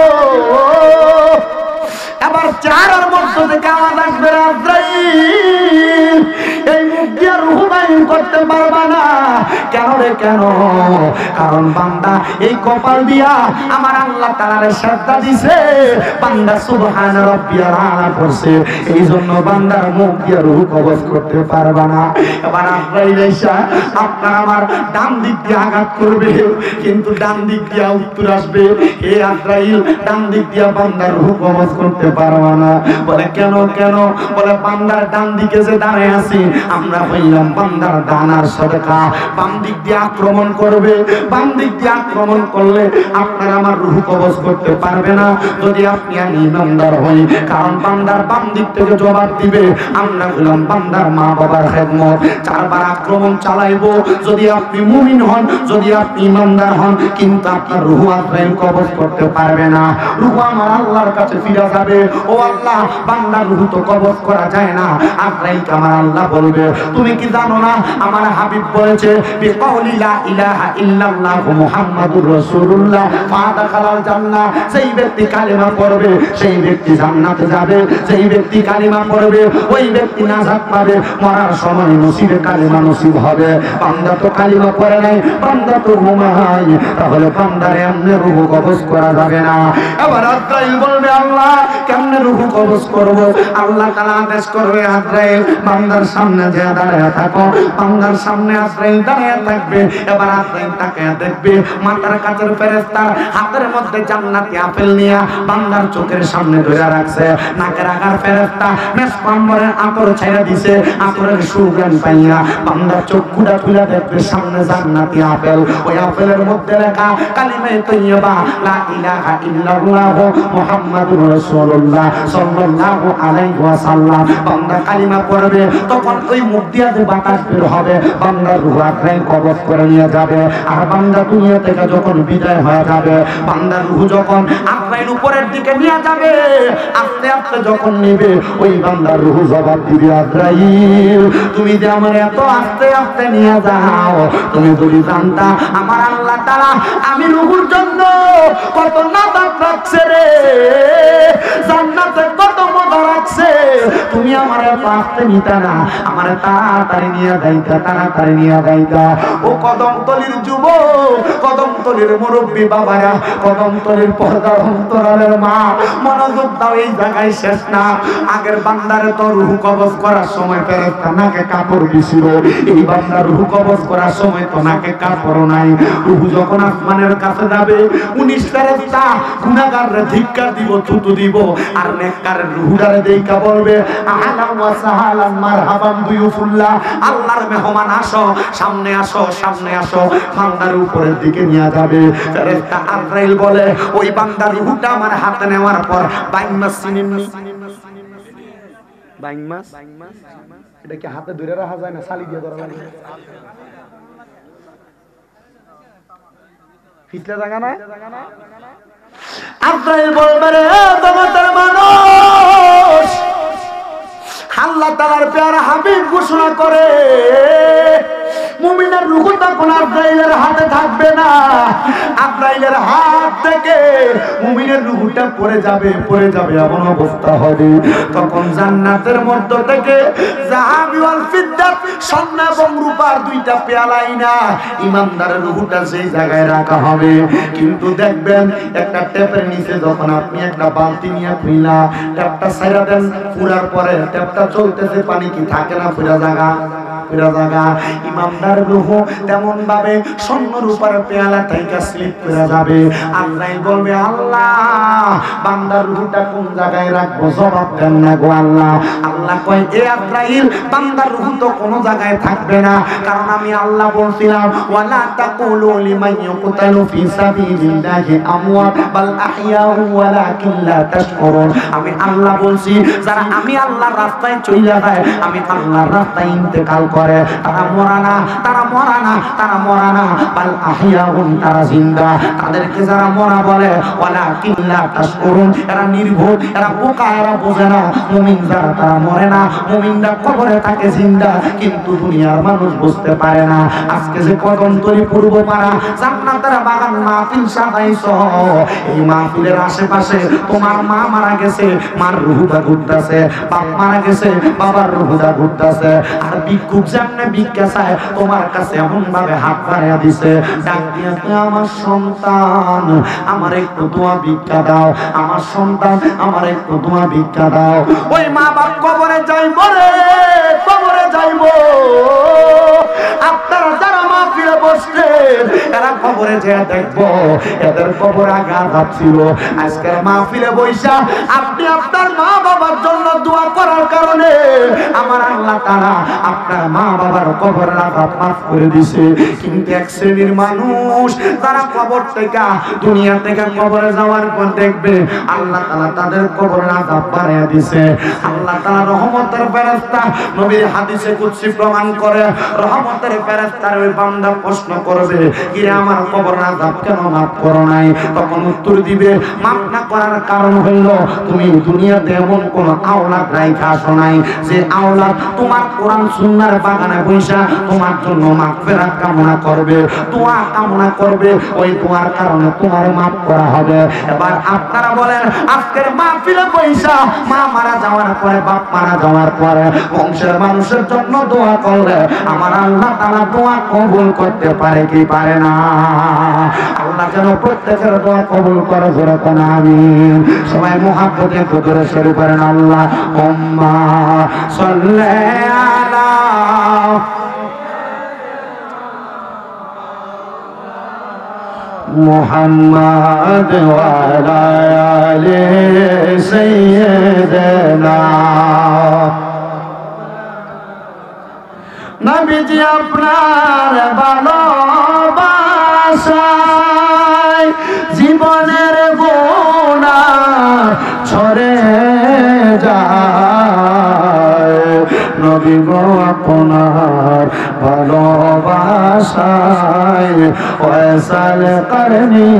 এবার চেহারার মধ্য থেকে আওয়াজ আসবে আজরাইল এই মুখ দিয়ে রূহ বাইর করতে পারবা না। কেন রে কেন? কারণ বান্দা এই কপাল দিয়া আমার আল্লাহ তাআলার সিজদা দিছে, বান্দা সুবহান রাব্বিয়াল আলা করছে, এই জন্য বান্দার মুখ দিয়ে রূহ কবজ করতে পারবা না। এবার আজরাইল এসে আপনার আমার ডান দিক দিয়ে আঘাত করবে, কিন্তু ডান দিক দিয়ে উত্তর আসবে, হে আজরাইল ডান দিক দিয়ে বান্দার রূহ কবজ করতে পারবা না। বলে কেন কেন? বলে বান্দার ডান দিকে যে দাঁড়ায় আছি আমরা হইলাম বান্দার ডানার সদকা, বাম দিক দিয়ে আক্রমণ করবে, বাম দিক দিয়ে আক্রমণ করলে আপনার আমার রূহ কবজ করতে পারবে না যদি আপনি আমি ইমানদার হই। কারণ বান্দার বাম দিক থেকে জবাব দিবে, আমরা হইলাম বান্দার মা বাবার খেদমত। চারবার আক্রমণ চালাইবো যদি আপনি মুমিন হন, যদি আপনি ইমানদার হন, কিন্তু আপনার রূহ আজরাইল কবজ করতে পারবে না। রূহ আমার আল্লাহর কাছে ফিরে যাবে। ও আল্লাহ বান্দার রূহ তো কবজ করা যায় না। আজরাইলকে আমার আল্লাহ বলবে তুমি কি জানো না আমার হাবিব বলেছে বিকাউলি লা ইলাহা ইল্লাল্লাহু মুহাম্মাদুর রাসূলুল্লাহ ফাদাখালাল জান্নাহ। সেই ব্যক্তি কালিমা পড়বে সেই ব্যক্তি জান্নাতে যাবে, সেই ব্যক্তি কালিমা পড়বে ওই ব্যক্তি নাজাত পাবে, মরার সময় নসিবে কালিমা নসিব হবে। বান্দা তো কালিমা পড়ে নাই, বান্দা তো ঘুমায়, তাহলে বান্দারে এমনি রূহ কবজ করা যাবে না। এবার আজরাইল বলবে আল্লাহ কেমনে রূহ কবজ করব? আল্লাহ তাআলা আদেশ করবে আজরাইল বান্দার সামনে যে দাঁড়িয়ে থাকো। বান্দার সামনে আজরাইল দাঁড়িয়ে থাকবে। এবার আজরাইল তাকে দেখবে, মাথার কাছের ফেরেশতা হাতের মধ্যে জান্নাতি আপেল নিয়ে বান্দার চোখের সামনে ধরে রাখছে। নাকের আগার ফেরেশতা মেসপাম্বরের আতর ছেড়ে দিছে, আতরের সুগন্ধ পাইয়া বান্দার চোখগুলা খুলে দেখবে সামনে জান্নাতি আপেল। ওই আপেলের মধ্যে লেখা কালিমা তাইয়্যিবা লা ইলাহা ইল্লাল্লাহ মুহাম্মাদুর রাসূলুল্লাহ সাল্লাল্লাহু আলাইহি ওয়াসাল্লাম। বান্দা কালিমা পড়বে, তখন ওই মুখ দিয়ে যে বাতাস বের হবে বান্দার রূহ আজরাইল কবজ করে নিয়ে যাবে। আর বান্দা দুনিয়া থেকে যখন বিদায় হয়ে যাবে, বান্দার রূহ যখন আজরাইল উপরের দিকে নিয়ে যাবে, আস্তে আস্তে যখন নেবে ওই বান্দার রূহ জবাব দিবে আজরাইল তুমি যে আমার এত আস্তে আস্তে নিয়ে যাও, তুমি যদি জানতা আমার আল্লাহ তাআলা আমি রূহুর জন্য কত নাজাত রাখছে রে, জান্নাতে কত মজা রাখছে, তুমি আমার এত আস্তে নিতা না, আমার তাড়াতাড়ি নিয়ে যাইতা, তাড়াতাড়ি নিয়ে যাইতা। ও কদমতলির যুবক, কদমতলির মুরব্বী বাবারা, কদমতলির পর্দার অন্তরালের মা, মনোযোগ দাও, এই জায়গায় শেষ না। আগের বান্দারে তো রূহ কবজ করার সময় ফেরেশতা নাকে কাপড় দিছিল, এই বান্দার রূহ কবজ করার সময় তো নাকে কাপড় নাই। রূহ যখন আসমানের কাছে যাবে 19 ফেরেশতা গুনাহগাররে ধিক্কার দিব, থুতু দিব, আর নেককারের রূহটারে দেইখা বলবে আহলান ওয়া সাহলান মারহাবান দুয়ুফুল্লাহ, আল্লাহর মেহমান আসো, সামনে আসো, সামনে আসো। বান্দার উপরের দিকে নিয়ে যাবে। ফেরেশতা আজরাইল বলে ওই বান্দার রূহটা আমার হাতে নেওয়ার পর বাইং মাছ চিনেননি? বাইং মাছ এটা কি হাতে ধরে রাখা যায় না, ছালি দিয়ে ধরা লাগে? পিছলে জায়গা না? আজরাইল বলবে রে জগতের মানুষ, আল্লাহ তাআলার প্যারা হাবিব ঘোষণা করে মুমিনের রূহ তখন আজরাইলের হাতে থাকবে না, আজরাইলের হাত থেকে মুমিনের রূহটা পড়ে যাবে, পড়ে যাবে, এমন অবস্থা হবে। তখন জান্নাতের মধ্য থেকে যাহাবি ওয়াল ফিদ্দাত, স্বর্ণ এবং রূপার দুইটা পেয়ালাই না, ইমানদারের রূহটা সেই জায়গায় রাখা হবে। কিন্তু দেখবেন একটা ট্যাপের নিচে যখন আপনি একটা বালতি নিয়ে খুইলা ট্যাপটা ছাইরা দেন, পুরার পরে ট্যাপটা চলতেছে, পানি কি থাকে না পুরা জায়গা? ইমানদার রূহ তেমন ভাবে স্বর্ণ রূপার পেয়ালা থেকে স্লিপ করে যাবে। আল্লাহ বলবে আল্লাহ বান্দার রূহটা কোন জায়গায় রাখবো? জবাব দেন না গো আল্লাহ। আল্লাহ কয় এ আজরাইল বান্দার রূহ তো কোন জায়গায় থাকবে না, কারণ আমি আল্লাহ বলছিলাম ওয়ালা তাকুলু লিমান ইউকতালু ফি সাবিলিল্লাহি আমওয়াত বাল আহইয়াউ ওয়ালাকিন লা তাশকুরুন। আমি আল্লাহ বলছি যারা আমি আল্লাহর রাস্তায় চলে যায়, আমি আল্লাহর রাস্তায় ইন্তেকাল করে, তারা মরা না, তারা মরা না, তারা মরা না, বাল আহইয়াউন, তারা জিন্দা। তাদেরকে যারা মরা বলে ওয়ালাকিন লা তাশকুরুন, এরা নির্বোধ, এরা বোকা, এরা বোঝে না। মুমিন যারা তারা মরে না, মুমিনরা কবরে থাকে জিন্দা, কিন্তু দুনিয়ার মানুষ বুঝতে পারে না। আজকে যে কদমতলী পূর্বপাড়া জান্নাতের বাগান মাহফিল সাজাইছো, এই মাহফিলের আশেপাশে তোমার মা মারা গেছে, মার রূহটা ঘুরতেছে, বাপ মারা গেছে, বাবার রূহটা ঘুরতেছে। আর ভিক্ষুক যেমনে ভিক্ষা চায় তোমার কাছে এমন ভাবে হাত বাড়িয়ে দিছে, ডাক দিয়ে আমার সন্তান আমার একটু দোয়া ভিক্ষা দাও, আমার সন্তান আমার একটু দোয়া ভিক্ষা দাও। ওই মা বাপ কবরে যাইব রে, কবরে যাইব। আপনারা যারা মাহফিলে বসছেন এরা কবরে যেয়ে দেখবো এদের কবর আগে আঘাত ছিল। আজকের মাহফিলে বৈশা আপনি আপনার মা বাবার জন্য দোয়া করার কারণে আমার আল্লাহ তাআলা আপনার মা বাবার কবরের আঘাত মাফ করে দিছে। কিন্তু এক শ্রেণীর মানুষ তারা কবর থেকে দুনিয়া থেকে কবরে যাওয়ার পর দেখবে আল্লাহ তাআলা তাদের কবরের আঘাত বাড়িয়ে দিছে। আল্লাহ তাআলা রহমতের ফেরেশতা নবীর হাদিসে কুদসি প্রমাণ করে রহমতের ফেরেশতার ওই বান্দা প্রশ্ন করবে বলতেছে কিরে আমার কবর আযাব কেন মাফ করো নাই? তখন উত্তর দিবে মাফ না করার কারণ হইল তুমি দুনিয়াতে এমন কোন আওলাদ রাইখা আসো নাই যে আওলাদ তোমার কোরআন সুন্নাহর বাগানে বইসা তোমার জন্য মাগফিরাত কামনা করবে, দোয়া কামনা করবে, ওই দোয়ার কারণে তোমার মাফ করা হবে। এবার আপনারা বলেন আজকের মাহফিলে বইসা মা মারা যাওয়ার পরে, বাপ মারা যাওয়ার পরে বংশের মানুষের জন্য দোয়া করলে আমার আল্লাহ তাআলা দোয়া কবুল করতে পারে কি পারে না? আল্লাহ যেন প্রত্যেকের দোয়া কবুল করে, জোরে কোন আমিন। সবাই মুহাব্বতে দুরূদ শরীফ পড়েন আল্লাহুম্মা সাল্লি আলা মুহাম্মাদ ওয়া আলা আলি সাইয়্যিদিনা। নবীজি আপনার ভালোবাসায় জীবনের গুনাহ ঝরে যায়, নবী গো আপনার ভালোবাসায় ওয়াসাল করনি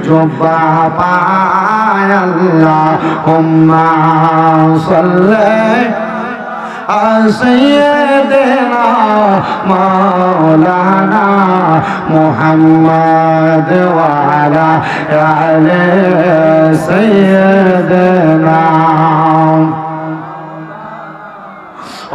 জুব্বা পায়। আল্লাহুম্মা সাল্লি سيدنا مولانا محمد وعلى آل سيدنا।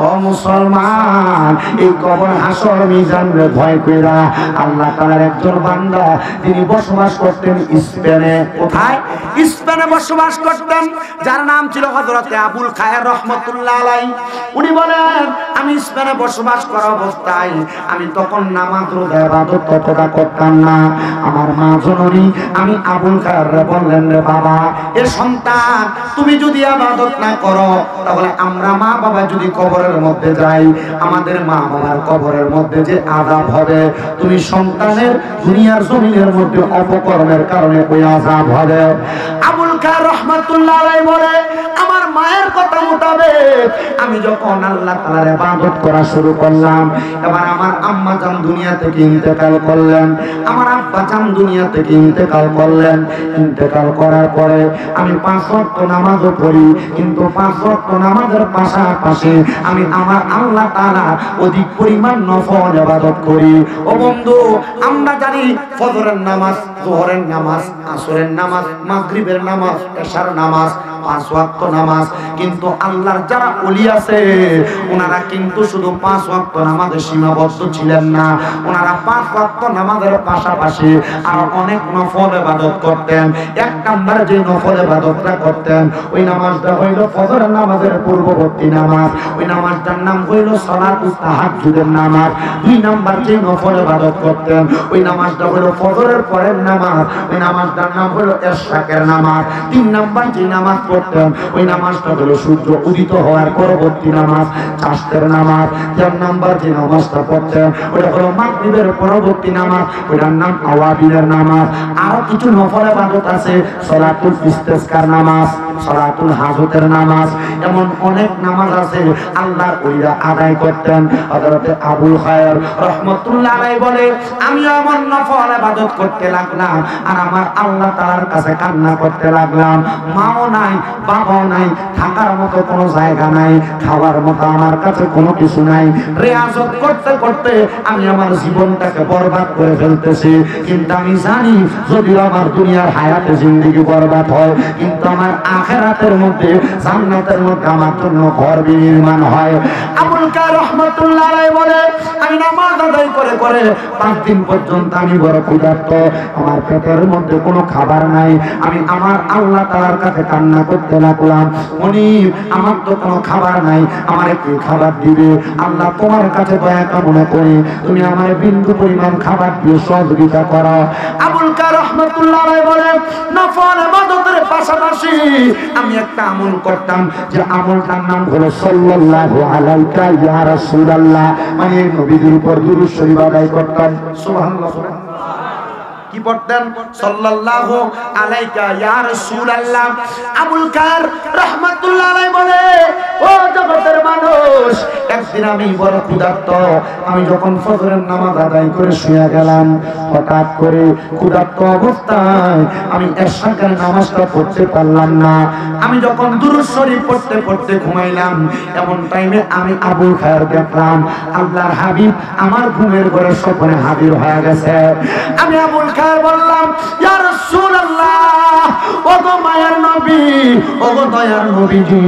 ও মুসলমান, এই কবর হাসর মিজান রে ভয় কইরা আল্লাহ তাআলার একজন বান্দা তিনি বসবাস করতেন স্পেনে। কোথায়? স্পেনে বসবাস করতেন, যার নাম ছিল হযরত আবুল খায়ের রাহমাতুল্লাহ আলাইহি। উনি বলেন আমি স্পেনে বসবাস করা অবস্থায় আমি তখন নামাজ রোজা ইবাদত ততটা করতাম না। আমার মা জননী আমি আবুল খায়ের রে বললেন, রে বাবা, এ সন্তান তুমি যদি ইবাদত না করো তাহলে আমরা মা বাবা যদি কবরের মধ্যে যাই, আমাদের মা বাবার কবরের মধ্যে যে আযাব হবে, তুমি সন্তানের দুনিয়ার জমিনের মধ্যে অপকর্মের কারণে ওই আযাব হবে। আবুল খায়ের রাহমাতুল্লাহ আলাইহি বলে আমার মায়ের কথা মোতাবেক আমি যখন আল্লাহ তাআলার ইবাদত করা শুরু করলাম, এবার আমার আম্মা জান দুনিয়া থেকে ইন্তেকাল করলেন, আমার আব্বা জান দুনিয়া থেকে ইন্তেকাল করলেন। ইন্তেকাল করার পরে আমি 5 ওয়াক্ত নামাজও পড়ি, কিন্তু 5 ওয়াক্ত নামাজের পাশাপাশি আমি আমার আল্লাহ তাআলা অধিক পরিমাণ নফল ইবাদত করি। ও বন্ধু, আমরা জানি ফজরের নামাজ, যোহরের নামাজ, আসরের নামাজ, মাগরিবের নামাজ, এশার নামাজ 5 ওয়াক্ত নামাজ, কিন্তু আল্লাহর যারা ওলি আছে ওনারা কিন্তু শুধু 5 ওয়াক্ত নামাজে সীমাবদ্ধ ছিলেন না, ওনারা 5 ওয়াক্ত নামাজের পাশাপাশি আর অনেক নফল ইবাদত করতেন। এক নম্বরে যে নফল ইবাদতটা করতেন ওই নামাজটা হইল ফজরের নামাজের পূর্ববর্তী নামাজ, ওই নামাজটার নাম হইল সালাতুত তাহাজ্জুদের নামাজ। 2 নাম্বার যে নফল ইবাদত করতেন ওই নামাজটা হইল ফজরের পরের নামাজ, ওই নামাজটার নাম হইল ইশরাকের নামাজ। 3 নাম্বার যে নামাজ পড়তেন ওই নামাজটা হলো সূর্য উদিত হওয়ার পরবর্তী নামাজ, চাষের নামাজ। 4 নাম্বার যে নামাজটা পড়তেন ওটা হলো মাগরিবের পরবর্তী নামাজ, ওইটার নাম আওয়াবিনের নামাজ। আরো কিছু নফল ইবাদত আছে, সালাতুল ইস্তিসকার নামাজ, সালাতুল হাজতের নামাজ, এমন অনেক নামাজ আছে আল্লাহর ওলিরা আদায় করতেন। হযরত আবুল খায়ের রাহমাতুল্লাহ আলাইহি বলে আমি এমন নফল ইবাদত করতে লাগলাম আর আমার আল্লাহ তাআলার কাছে কান্না করতে লাগলাম। মাও নাই, বাবাও নাই, থাকার মতো কোনো জায়গা নাই, খাওয়ার মতো আমার কাছে কোনো কিছু নাই। রিয়াজত করতে করতে আমি আমার জীবনটাকে বরবাদ করে ফেলতেছি, কিন্তু আমি জানি যদিও আমার দুনিয়ার হায়াতে জিন্দেগি বরবাদ হয়, কিন্তু আমার আখিরাতের মধ্যে জান্নাতের মধ্যে আমার জন্য ঘর নির্মাণ হয়। আবুল খায়ের রাহমাতুল্লাহ আলাইহি বলে আমি নামাজ আদায় করে করে 5 দিন পর্যন্ত আমি বড় ক্ষুধার্ত, আমার পেটের মধ্যে কোনো খাবার নাই। আমি আমার আল্লাহ তাআলার কাছে কান্না করতে লাগলাম, মনিব আমার তো কোনো খাবার নাই, আমার একটু খাবার দিবে। আল্লাহ তোমার কাছে দয়া কামনা করি, তুমি আমার বিন্দু পরিমাণ খাবার দিয়ে সহযোগিতা করো। আবুল খায়ের রাহমাতুল্লাহ আলাইহি বলে নফল ইবাদতের পাশাপাশি আমি একটা আমল করতাম, যে আমলটার নাম হলো সাল্লাল্লাহু আলাইকা ইয়া রাসূলুল্লাহ, মানে নবীর উপর দুরূদ শরীফ আদায় করতাম। সুবহানাল্লাহ। কি পড়তেন? সাল্লাল্লাহু আলাইকা ইয়া রাসূলুল্লাহ। আবুল খায়ের রাহমাতুল্লাহ আলাইহি বলে, ও জগতের মানুষ, একদিন আমি বড় ক্ষুধার্ত, আমি যখন ফজরের নামাজ আদায় করে শুয়ে গেলাম, হঠাৎ করে ক্ষুধার্ত অবস্থায় আমি এশার নামাজটা পড়তে পারলাম না। আমি যখন দুরূদ শরীফ পড়তে পড়তে ঘুমাইলাম, এমন টাইমে আমি আবুল খায়ের দেখলাম আল্লাহর হাবিব আমার ঘুমের ঘরে স্বপ্নে হাজির হয়ে গেছে। আমি আবুল খায়ের বললাম, ইয়া রাসূলুল্লাহ, ওগো মায়ার নবী, ওগো দয়ার নবীজি,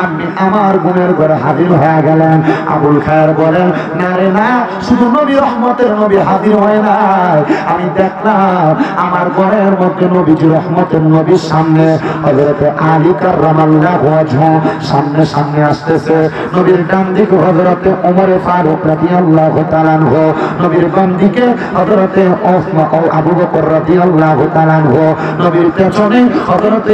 আপনি আমার ঘুমের ঘরে হাজির হয়ে গেলেন। আবুল খায়ের বলেন, না রে না, শুধু নবী রহমতের নবী হাজির হয় নাই, আমি দেখলাম আমার ঘরের মধ্যে নবীজি রহমতের নবীর সামনে হযরত আলী কাররামাল্লাহু ওয়াজহু সামনে সামনে আসতেছে। নবীর ডান দিকে হযরত ওমর ফারুক রাদিয়াল্লাহু তাআলা আনহু, নবীর বাম দিকে হযরত ওসমান ও আবু বকর রাদিয়াল্লাহু তাআলা আনহু, নবীর পেছনে হযরত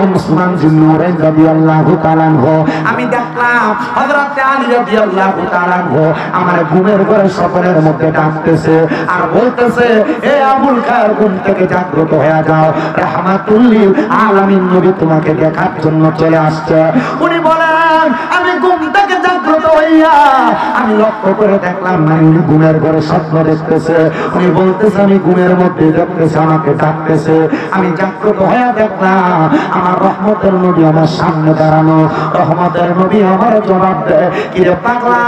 ওসমান জিন্নুরাইন রাদিয়াল্লাহু তাআলা আনহু। আমি দেখলাম হযরত আলী রাদিয়াল্লাহু তাআলা আনহু আমার ঘুমের ঘরে স্বপ্নের মধ্যে ডাকতেছে আর বলতেছে, হে আবুল খায়ের, ঘুম থেকে জাগ্রত হয়ে যাও, রাহমাতুল লিল আলামিন নবী তোমাকে দেখার জন্য চলে আসছে। উনি বলেন, আমি ঘুম থেকে জাগ্রত হইয়া আমি লক্ষ্য করে দেখলাম না উনি ঘুমের ঘরে স্বপ্ন দেখতেছে। উনি বলতেছে, আমি ঘুমের মধ্যে দেখতেছে, আমাকে ডাকতেছে। আমি জাগ্রত হয়ে দেখলাম আমার রহমতের নবী আমার সামনে দাঁড়ানো। রহমতের নবী আমার জবাব দেয়, কি রে পাগলা,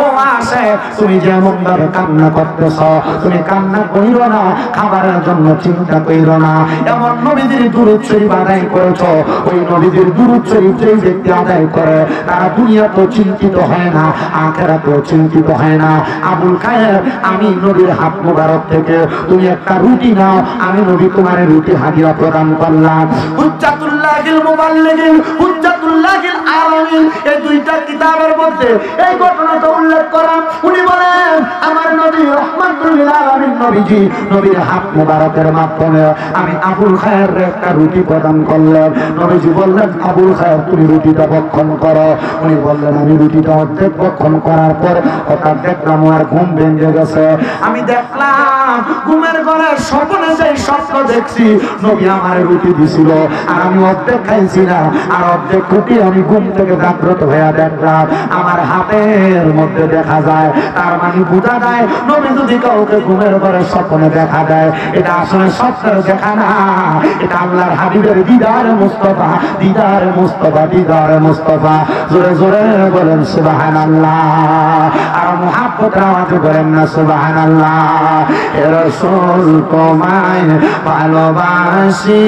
ও আসে, তুমি যেমন ভাবে কান্না করতেছ, তুমি কান্না কইরো না, খাবারের জন্য চিন্তা কইরো না। এমন নবীদের দুরূদ শরীফ আদায় করেছো, ওই নবীদের দুরূদ শরীফ যেই ব্যক্তি আদায় করে তারা দুনিয়া তো চিন্তিত হয় না, আখিরাতেও চিন্তিত হয় না। আবুল খায়ের, আমি নবীর হাত মুবারক থেকে তুমি একটা রুটি নাও, আমি নবী তোমার রুটি হাদিয়া প্রদান করলাম। হুজ্জাতুল্লাহিল মুবাল্লিগিন, হুজ্জাতুল্লাহিল আলামিন, এই দুইটা কিতাবের মধ্যে এই ঘটনাটা উল্লেখ করা। উনি বলেন, আমার নবী রহমাতুল লিল আলামিন নবীজি নবীর হাত মুবারকের মাধ্যমে আমি আবুল খায়ের একটা রুটি প্রদান করলেন। নবীজি বললেন, আবুল খায়ের, তুমি রুটিটা ভক্ষণ করো। উনি বললেন, আমি রুটিটা অর্ধেক ভক্ষণ করার পর হঠাৎ দেখলাম আর ঘুম ভেঙে গেছে। আমি দেখলাম ঘুমের ঘরে স্বপ্নে যে স্বপ্ন দেখছি, নবী আমার রুটি দিছিল আর আমি অর্ধেক খাইছি না, আর অর্ধেক রুটি আমি ঘুম থেকে জাগ্রত হয়ে দেখলাম আমার হাতের মধ্যে দেখা যায়। তার মানে বোঝা যায়, নবী যদি কাউকে ঘুমের ঘরে স্বপ্নে দেখা দেয়, এটা আসলে স্বপ্নের দেখা না, এটা আল্লাহর হাবিবের দিদার মুস্তাফা, দিদার মুস্তাফা, দিদার মুস্তাফা। জোরে জোরে বলেন সুবহানাল্লাহ, আর মুহাব্বতের আওয়াজে বলেন না সুবহানাল্লাহ। হে রাসূল, তোমায় ভালোবাসি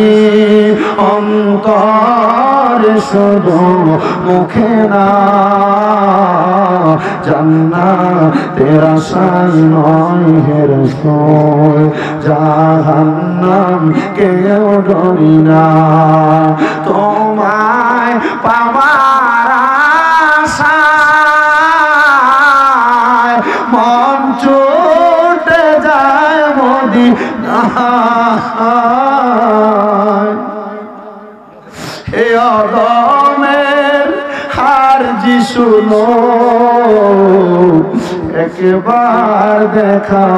অন্তরে শুধু মুখে না, জান্নাতের আশায় নয় হে রাসূল, জাহান্নাম কেউ ডরি না, তোমায় পাওয়ার আশায় মন ছুটে যায় মদিনায়। হে অদমের হার জি শুনো, একবার দেখা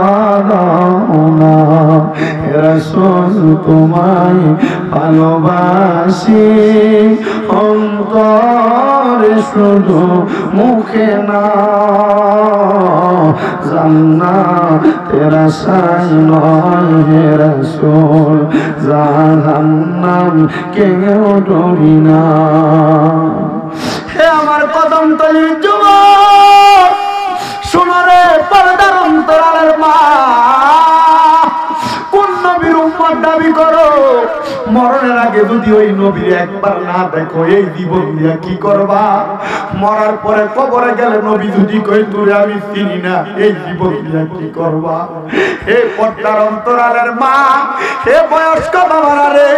দাও না, হে রাসূল, তোমায় ভালোবাসি অন্তরে শুধু মুখে না, জান্নাতের আশায় নয় হে রাসূল, জাহান্নাম কেউ ডরি না। হে আমার কদম তলির যুবক, শোনো রে পর্দার অন্তরালের মা, কোন নবীর উম্মত দাবি করো? মরণের আগে যদি ওই নবীর একবার না দেখো, এই জীবন দিয়া কি করবা? মরার পরে কবরে গেলে নবী যদি কই তোরে আমি চিনি না, এই জীবন দিয়া কি করবা? হে পর্দার অন্তরালের মা, হে বয়স্ক বাবারা রে,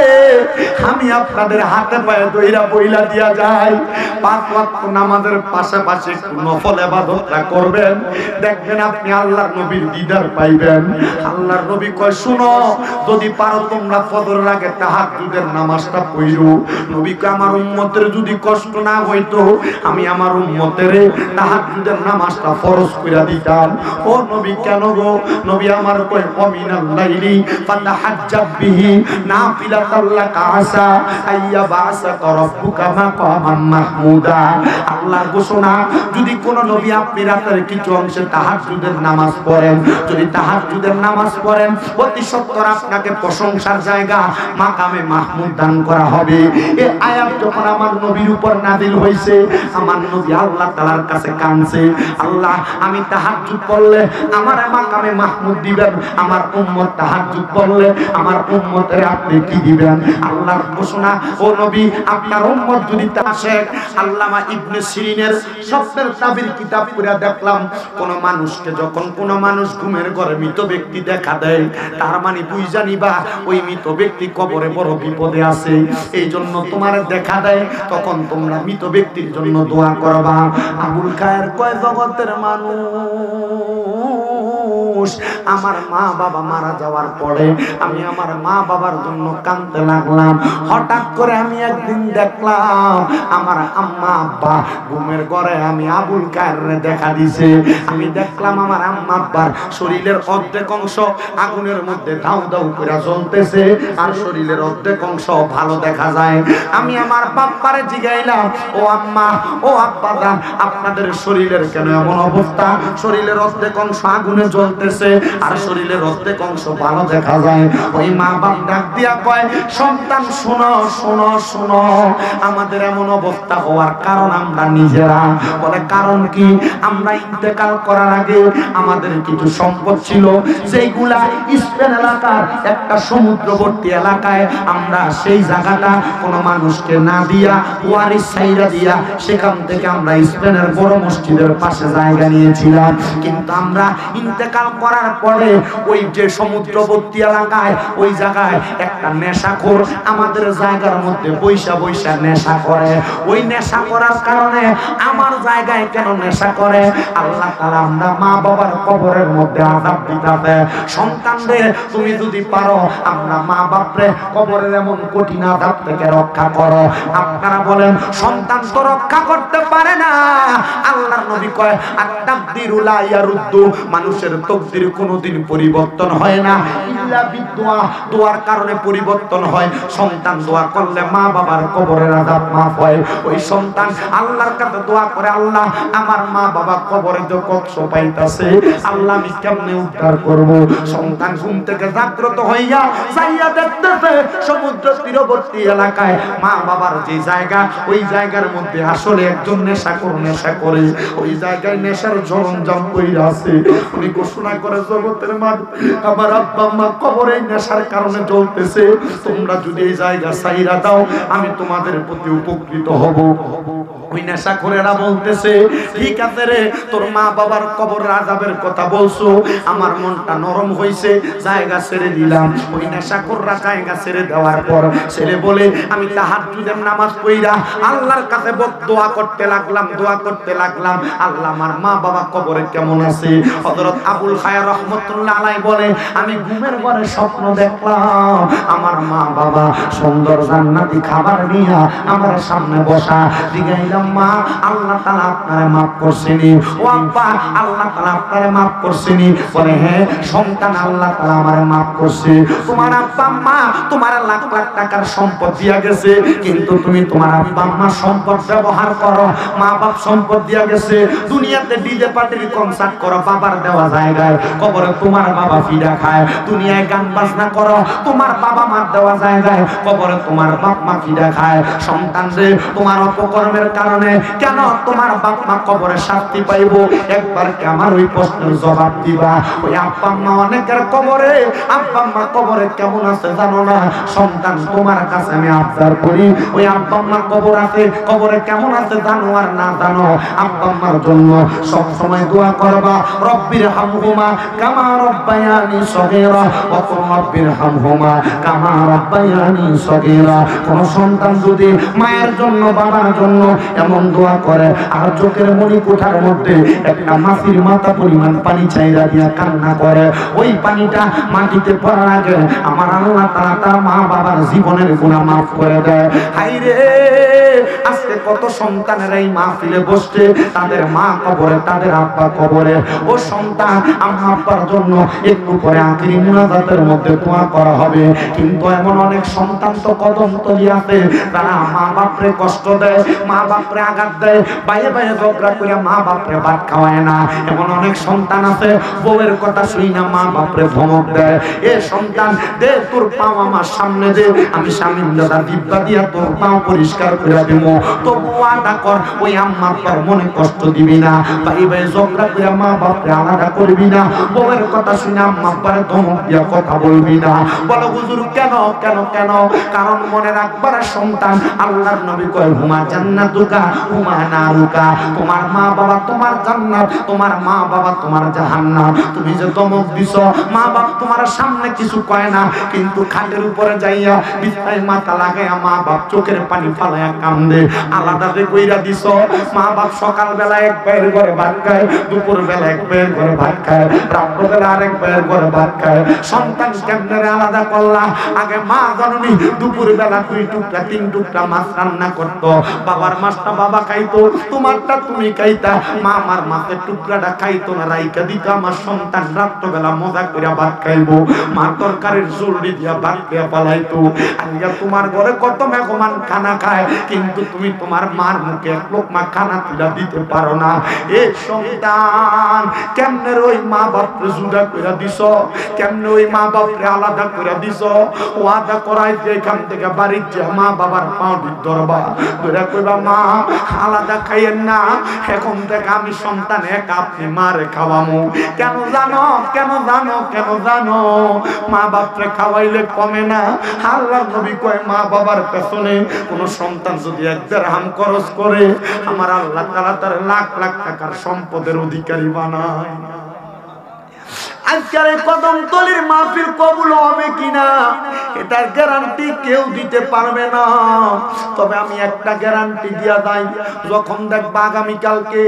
আমি আপনাদের হাতে পায়ে দইরা বইলা দিয়া যাই, 5 ওয়াক্ত নামাজের পাশাপাশি একটু নফল ইবাদতটা করবেন, দেখবেন আপনি আল্লাহর নবীর দিদার পাইবেন। আল্লাহর নবী কয়, শুনো, যদি পারো তোমরা ফজর ফজরের আগে তাহাজ্জুদের নামাজটা পড়ো। নবীকে আমার উম্মতের যদি কষ্ট না হইতো আমি আমার উম্মতের তাহাজ্জুদের নামাজটা ফরজ কইরা দিতাম। ও নবী কেন গো? নবী আমার কই মিনাল লাইলি ফাতাহাজ্জাব বিহি নাফিলাতাল লাকা আসা আইয়া বাসাকা রাব্বুকা মাকামান মাহমুদা। আল্লাহর ঘোষণা, যদি কোন নবী আপনি রাতের কিছু অংশে তাহাজ্জুদের নামাজ পড়েন, যদি তাহাজ্জুদের নামাজ পড়েন, অতি সত্বর আপনাকে প্রশংসার জায়গা মাকামে মাহমুদ দান করা হবে। এই আয়াত যখন আমার নবীর উপর নাযিল হইছে, আমার নবী আল্লাহ তাআলার কাছে কাঁদছে, আল্লাহ আমি তাহাজ্জুদ পড়লে আমার মাকামে মাহমুদ দিবেন, আমার উম্মত তাহাজ্জুদ পড়লে আমার উম্মতের আপনি কি দিবেন? আল্লাহর ঘোষণা, ও নবী আপনার উম্মত যদি শেখ আল্লামা ইবনে সিরিনের স্বপ্নের তাবির কিতাব পড়ে দেখলাম, কোন মানুষকে যখন কোন মানুষ ঘুমের ঘরে মৃত ব্যক্তি দেখা দেয়, তার মানে তুই জানিবা ওই মৃত ব্যক্তি কবরে বড় বিপদে আছে। এই জন্য তোমার দেখা দেয়, তখন তোমরা মৃত ব্যক্তির জন্য দোয়া করবা। আবুল খায়ের কয় জগতের মানুষ, আমার মা বাবা মারা যাওয়ার পরে আমি আমার মা বাবার জন্য কাঁদতে লাগলাম। হঠাৎ করে আমি একদিন দেখলাম আমার আম্মা আব্বা ঘুমের ঘরে আমি আবুল খায়ের দেখা দিছে। আমি দেখলাম আমার আম্মা আব্বার শরীরের অর্ধেক অংশ আগুনের মধ্যে দাউ দাউ করে জ্বলতেছে, আর শরীরের অর্ধেক অংশ ভালো দেখা যায়। আমি আমার বাপ্পারে জিগাইলাম, ও আম্মা ও আব্বা জান, আপনাদের শরীরের কেন এমন অবস্থা? শরীরের অর্ধেক অংশ আগুনে জ্বলতেছে আর শরীরের অর্ধেক অংশ ভালো দেখা যায়। ওই মা বাপ ডাক দিয়া কয়, সন্তান শোনো শোনো শোনো, আমাদের এমন অবস্থা হওয়ার কারণ আমরা নিজেরা। বলে কারণ কি? আমরা ইন্তেকাল করার আগে আমাদের কিছু সম্পদ ছিল, যেইগুলা স্পেন এলাকার একটা সমুদ্রবর্তী এলাকায় আমরা সেই জায়গাটা কোনো মানুষকে না দিয়া ওয়ারিস সাইরা দিয়া সেখান থেকে আমরা স্পেনের বড় মসজিদের পাশে জায়গা নিয়েছিলাম। কিন্তু আমরা ইন্তেকাল করার পরে ওই যে সমুদ্রবর্তী এলাকায় ওই জায়গায় একটা নেশাখোর আমাদের জায়গার মধ্যে বৈশা বৈশা নেশা করে। ওই নেশা করার কারণে আমার জায়গায় কেন নেশা করে? আল্লাহ তাআলা আমরা মা বাবার কবরের মধ্যে আযাব দিতাছে। সন্তানদের তুমি যদি পারো আমরা মা বাপরে কবরের এমন কঠিন আযাব থেকে রক্ষা করো। আপনারা বলেন সন্তান তো রক্ষা করতে পারে না। আল্লাহর নবী কয়, আত-তাকদিরু লা ইয়ারুদ্দু, মানুষের তকদির কোনোদিন পরিবর্তন হয় না, ইল্লা বিদুয়া, দোয়ার কারণে পরিবর্তন হয়। সন্তান দোয়া করলে মা বাবার কবরের আযাব মাফ হয়। ওই সন্তান আল্লাহর কাছে দোয়া করে, আল্লাহ আমার মা বাবা কবরে তো কষ্ট পাইতাছে, আল্লাহ আমি কেমনে উদ্ধার করব? সন্তান ঘুম থেকে জাগ্রত হইয়া যাইয়া দেখতেছে সমুদ্র তীরবর্তী এলাকায় মা বাবার যে জায়গা, ওই জায়গার মধ্যে আসলে একজন নেশাখোর নেশা করে, ওই জায়গায় নেশার সরঞ্জাম কইরা আছে। উনি ঘোষণা করে, জগতের মানুষ, আমার আব্বা আম্মা কবরে নেশার কারণে জ্বলতেছে, তোমরা যদি এই জায়গা ছাইরা দাও আমি তোমাদের প্রতি উপকৃত হব। ওই নেশাখোরেরা বলতেছে, ঠিক আছে রে, তোর মা বাবার কবর আযাবের কথা বলছো, আমার মনটা নরম হইছে, জায়গা ছেড়ে দিলাম। ওই নেশাখোররা জায়গা ছেড়ে দেওয়ার পর ছেলে বলে, আমি তাহাজ্জুদের নামাজ পড়া আল্লাহর কাছে দোয়া করতে লাগলাম, দোয়া করতে লাগলাম, আল্লাহ আমার মা বাবা কবরে কেমন আছে? হযরত আবুল খায়ের রাহমাতুল্লাহ আলাইহি বলে, আমি ঘুমের ঘরে স্বপ্ন দেখলাম আমার মা বাবা সুন্দর জান্নাতি খাবার নিয়ে আমার সামনে বসা। জিগাইলাম, মা আল্লাহ তাআলা আপনারে maaf করছেনি? ও আব্বা আল্লাহ তাআলা আপনারে maaf করছেনি? বলে, হ্যাঁ সন্তান, আল্লাহ তাআলা আমারে maaf করছে। তোমার আব্বা আম্মা তোমার লাখ লাখ টাকার সম্পদ দিয়া গেছে, কিন্তু তুমি তোমার আব্বা আম্মার সম্পদ ব্যবহার করো, মা বাপ সম্পদ দিয়া গেছে, দুনিয়াতে ডিজে পার্টির কনসার্ট করো বাবার দেওয়া জায়গায়, কবরে তোমার বাবা ফিডা খায়। দুনিয়ায় গান বাজনা করো তোমার বাবা মার দেওয়া জায়গায়, কবরে তোমার বাপ মা ফিডা খায়। সন্তান রে, তোমার অপকর্মের কারণে কেন তোমার বাপ মা কবরে শাস্তি পাইব? একবার কি আমার ওই প্রশ্নের জবাব দিবা? ওই আব্বা আম্মা অনেকের কবরে, আব্বা আম্মা কবরে কেমন আছে জানো না? সন্তান তোমার কাছে আমি আবদার করি, ওই আব্বা আম্মার কবর আছে, কবরে কেমন আছে জানো আর না জানো, আব্বা আম্মার জন্য সব সময় দোয়া করবা, রব্বির হামহুমা কামা রব্বায়ানি সগীরা ওয়া কুল রব্বির হামহুমা কামা রব্বায়ানি সগীরা। কোন সন্তান যদি মায়ের জন্য বাবার জন্য এমন দোয়া করে আর চোখের মনি কোঠার মধ্যে একটা মাছির মাথা পরিমাণ পানি চাইরা দিয়া কান্না করে। ওই পানিটা মাটিতে পড়ার আগে আমার আল্লাহ তাআলা তার মা বাবার জীবনের গুনাহ মাফ করে দেয়। হায়রে আজকে কত সন্তানেরা এই মাহফিলে বসছে, তাদের মা কবরে, তাদের আব্বা কবরে। ও সন্তান, আম্মা আব্বার জন্য একটু পরে আখিরি মুনাজাতের মধ্যে দোয়া করা হবে, কিন্তু এমন অনেক সন্তান তো কদম তলি আছে, তারা মা বাপরে কষ্ট দেয়, মা বাপরে আঘাত দেয়, বাইরে বাইরে ঝগড়া করে মা বাপরে ভাত খাওয়ায় না। এমন অনেক সন্তান আছে বউয়ের কথা শুই না মা বাপরে ধমক দেয়। এ সন্তান, দে তোর পাও আমার সামনে দে, আমি স্বামীর দাদা দিব্যা দিয়া তোর পাও পরিষ্কার করে দিব। তবু আদা কর, ওই আম্মা আব্বার মনে কষ্ট দিবি না, ভাই ভাই ঝগড়া করে মা বাপরে আলাদা করবি না, বউয়ের কথা শুনে আম্মা আব্বারে ধমক দিয়া কথা বলবি না। বলো হুজুর কেন কেন কেন? কারণ মনে রাখবার সন্তান, আল্লাহর নবী কয় হুমা জান্নাতুকা হুমা নারুকা, তোমার মা বাবা তোমার জান্নাত, তোমার মা বাবা তোমার জাহান্নাম। তুমি যে ধমক দিছ, মা বাপ তোমার সামনে কিছু কয় না, কিন্তু খাটের উপরে যাইয়া বিছানায় মাথা লাগাইয়া মা বাপ চোখের পানি ফালাইয়া কান্দে। আলাদা যে কইরা দিছ, মা বাপ সকাল বেলা এক ভাইয়ের ঘরে ভাত খায়, দুপুর বেলা এক ভাইয়ের ঘরে ভাত খায়, রাত্র বেলা আরেক ভাইয়ের ঘরে ভাত খায়। সন্তান কেমনে আলাদা করলা? আগে মা জননী দুপুর বেলা 2 টুকরা 3 টুকরা মাছ রান্না করতো, বাবার মাছটা বাবা খাইতো, তোমারটা তুমি খাইতা, মা আমার মাছের টুকরাটা খাইতো না, রাইকা দিত। আমার সন্তান রাত্র বেলা মজা করে ভাত খাইবো, মা তরকারির জলদি দিয়া ভাত খেয়ে পালাইতো। আজকে তোমার ঘরে কত মেহমান খানা খায়, কিন্তু তুমি তোমার মার মুখে এক লোকমা খানা তুলা দিতে পারো না। এ সন্তান, কেমনে ওই মা বাপরে জুদা করে দিছ, কেমনে ওই মা বাপরে আলাদা করে দিছ। ওয়াদা করাই যে এখান থেকে বাড়ির যে মা বাবার পাও ধরবা, ধরে কইবা মা আলাদা খাইয়েন না, এখন থেকে আমি সন্তান এক, আপনি মারে খাওয়ামু। কেন জানো? কেন জানো? কেন জানো? মা বাপরে খাওয়াইলে কমে না। আল্লাহর নবী কয় মা বাবার পেছনে কোন সন্তান যদি 1 দিরহাম খরচ করে, আমার আল্লাহ তাআলা তার লাখ লাখ টাকার সম্পদের অধিকারী বানায়। আজকের কদমতলির মাহফিল কবুল হবে কিনা এটার গ্যারান্টি কেউ দিতে পারবে না, তবে আমি একটা গ্যারান্টি দিয়া দেই, যখন দেখবা আগামীকালকে